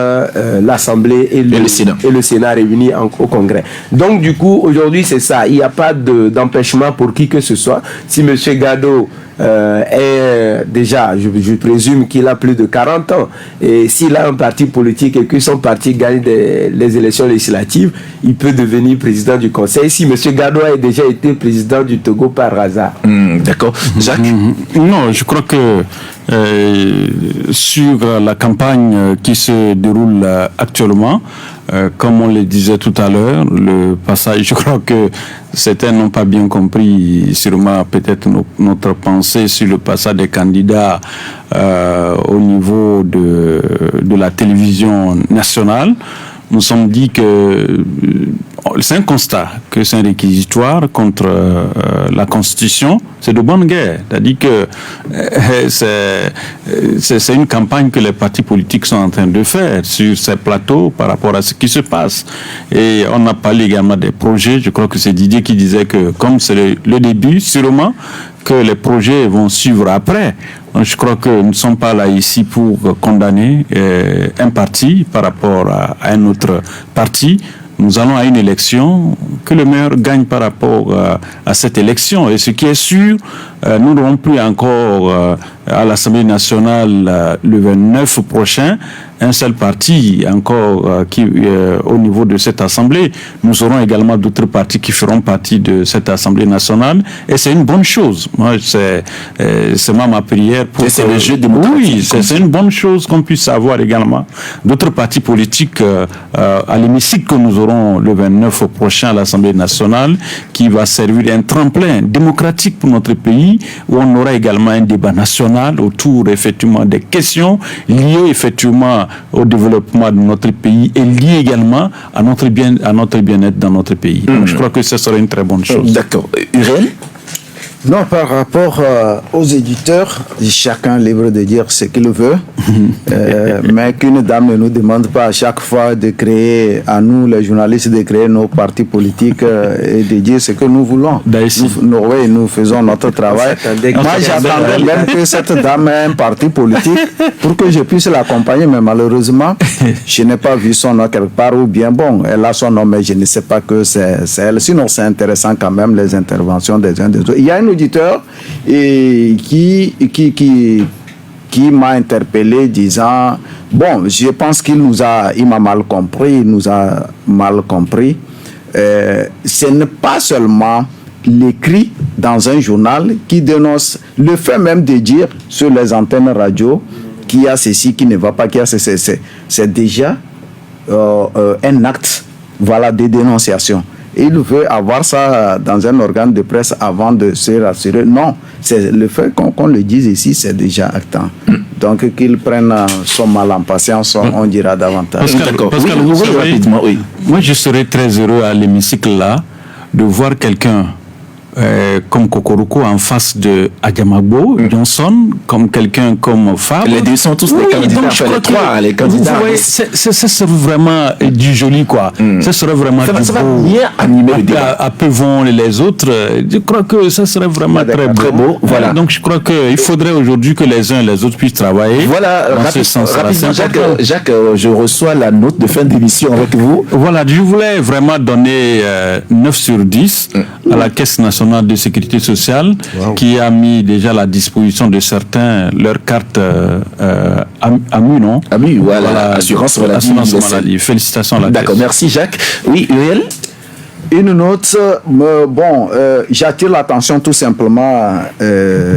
l'Assemblée et le Sénat réunis au Congrès. Donc du coup, aujourd'hui, c'est ça. Il n'y a pas d'empêchement pour qui que ce soit. Si M. Gado est déjà, je présume qu'il a plus de 40 ans, et s'il a un parti politique et que son parti gagne les élections législatives, il peut devenir président du Conseil. Si M. Gado a déjà été président du Togo par hasard. D'accord. Jacques? Non, je crois que sur la campagne qui se déroule actuellement, comme on le disait tout à l'heure, le passage, je crois que certains n'ont pas bien compris, sûrement peut-être notre pensée sur le passage des candidats au niveau de la télévision nationale. Nous sommes dit que c'est un constat que c'est un réquisitoire contre la Constitution. C'est de bonne guerre. C'est-à-dire que c'est une campagne que les partis politiques sont en train de faire sur ces plateaux par rapport à ce qui se passe. Et on a parlé également des projets. Je crois que c'est Didier qui disait que comme c'est le début, sûrement que les projets vont suivre après. Je crois que nous ne sommes pas là ici pour condamner un parti par rapport à un autre parti. Nous allons à une élection, que le meilleur gagne par rapport à cette élection. Et ce qui est sûr, nous n'aurons plus encore à l'Assemblée nationale le 29 prochain un seul parti encore qui au niveau de cette Assemblée. Nous aurons également d'autres partis qui feront partie de cette Assemblée nationale. Et c'est une bonne chose. Moi, c'est ma prière pour... C'est le jeu démocratique. Oui, c'est une bonne chose qu'on puisse avoir également d'autres partis politiques à l'hémicycle que nous aurons le 29 prochain à l'Assemblée nationale, qui va servir un tremplin démocratique pour notre pays, où on aura également un débat national autour effectivement des questions liées effectivement au développement de notre pays et liées également à notre bien-être dans notre pays. Donc, je crois que ce serait une très bonne chose. D'accord. Uriel? Non, par rapport aux éditeurs, chacun est libre de dire ce qu'il veut, mais qu'une dame ne nous demande pas à chaque fois de créer, à nous les journalistes, de créer nos partis politiques et de dire ce que nous voulons. Nous faisons notre travail. Moi, j'attendais même que cette dame ait un parti politique pour que je puisse l'accompagner, mais malheureusement, je n'ai pas vu son nom quelque part, ou bien bon, elle a son nom, mais je ne sais pas que c'est elle. Sinon, c'est intéressant quand même les interventions des uns des autres. Il y a un auditeur qui m'a interpellé disant je pense qu'il m'a mal compris, il nous a mal compris. Ce n'est pas seulement l'écrit dans un journal qui dénonce, le fait même de dire sur les antennes radio qu'il y a ceci qui ne va pas, qu'il y a ceci, c'est déjà un acte de dénonciation. Il veut avoir ça dans un organe de presse avant de se rassurer. Non, c'est le fait qu'on le dise ici, c'est déjà actant. Donc qu'il prenne son mal en patience, on dira davantage. Pascal, vous savez, moi je serais très heureux à l'hémicycle là de voir quelqu'un comme Kokoroko en face de Adjamabo, Johnson, comme quelqu'un comme Fabre. Les deux sont tous les candidats, donc les trois, les candidats. Vous voyez, ça serait vraiment du joli, quoi. Ça serait vraiment ça va bien animer le débat. À Pevon et les autres, je crois que ça serait vraiment très beau. Voilà. Donc je crois qu'il faudrait aujourd'hui que les uns et les autres puissent travailler. Voilà, rapidement, Jacques, je reçois la note de fin d'émission avec vous. Voilà, je voulais vraiment donner 9 sur 10 à la Caisse nationale de sécurité sociale qui a mis déjà à la disposition de certains leur carte AMU, non? AMU, voilà, assurance maladie. Félicitations à la Caisse. D'accord, merci Jacques. Oui, Uriel? Une note, j'attire l'attention tout simplement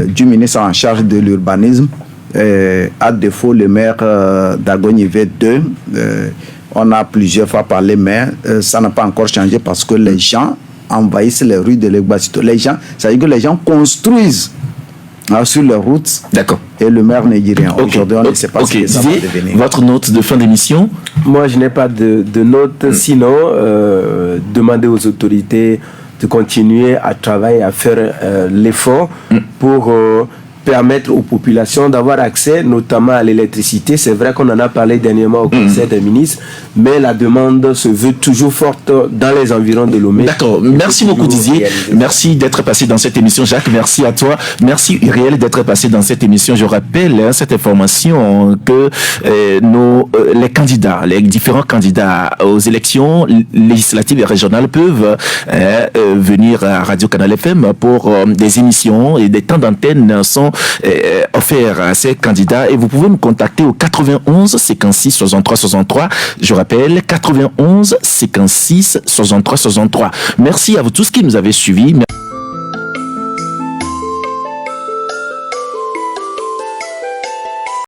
du ministre en charge de l'urbanisme. À défaut, le maire d'Agonivé 2, on a plusieurs fois parlé, mais ça n'a pas encore changé parce que les gens envahissent les rues de l'Egbasito. Ça veut dire que les gens construisent sur les routes. D'accord. Et le maire ne dit rien. Aujourd'hui, on ne sait pas ce que ça va devenir. Votre note de fin d'émission? Moi, je n'ai pas de note, sinon demander aux autorités de continuer à travailler, à faire l'effort pour permettre aux populations d'avoir accès notamment à l'électricité. C'est vrai qu'on en a parlé dernièrement au Conseil des ministres, mais la demande se veut toujours forte dans les environs de Lomé. D'accord, merci beaucoup Didier, merci d'être passé dans cette émission. Jacques, merci à toi, merci Uriel d'être passé dans cette émission. Je rappelle cette information que les candidats, les différents candidats aux élections législatives et régionales peuvent venir à Radio-Canal FM pour des émissions, et des temps d'antenne sont offerts à ces candidats, et vous pouvez nous contacter au 91 56 63 63. Je rappelle 91 56 63 63. Merci à vous tous qui nous avez suivis.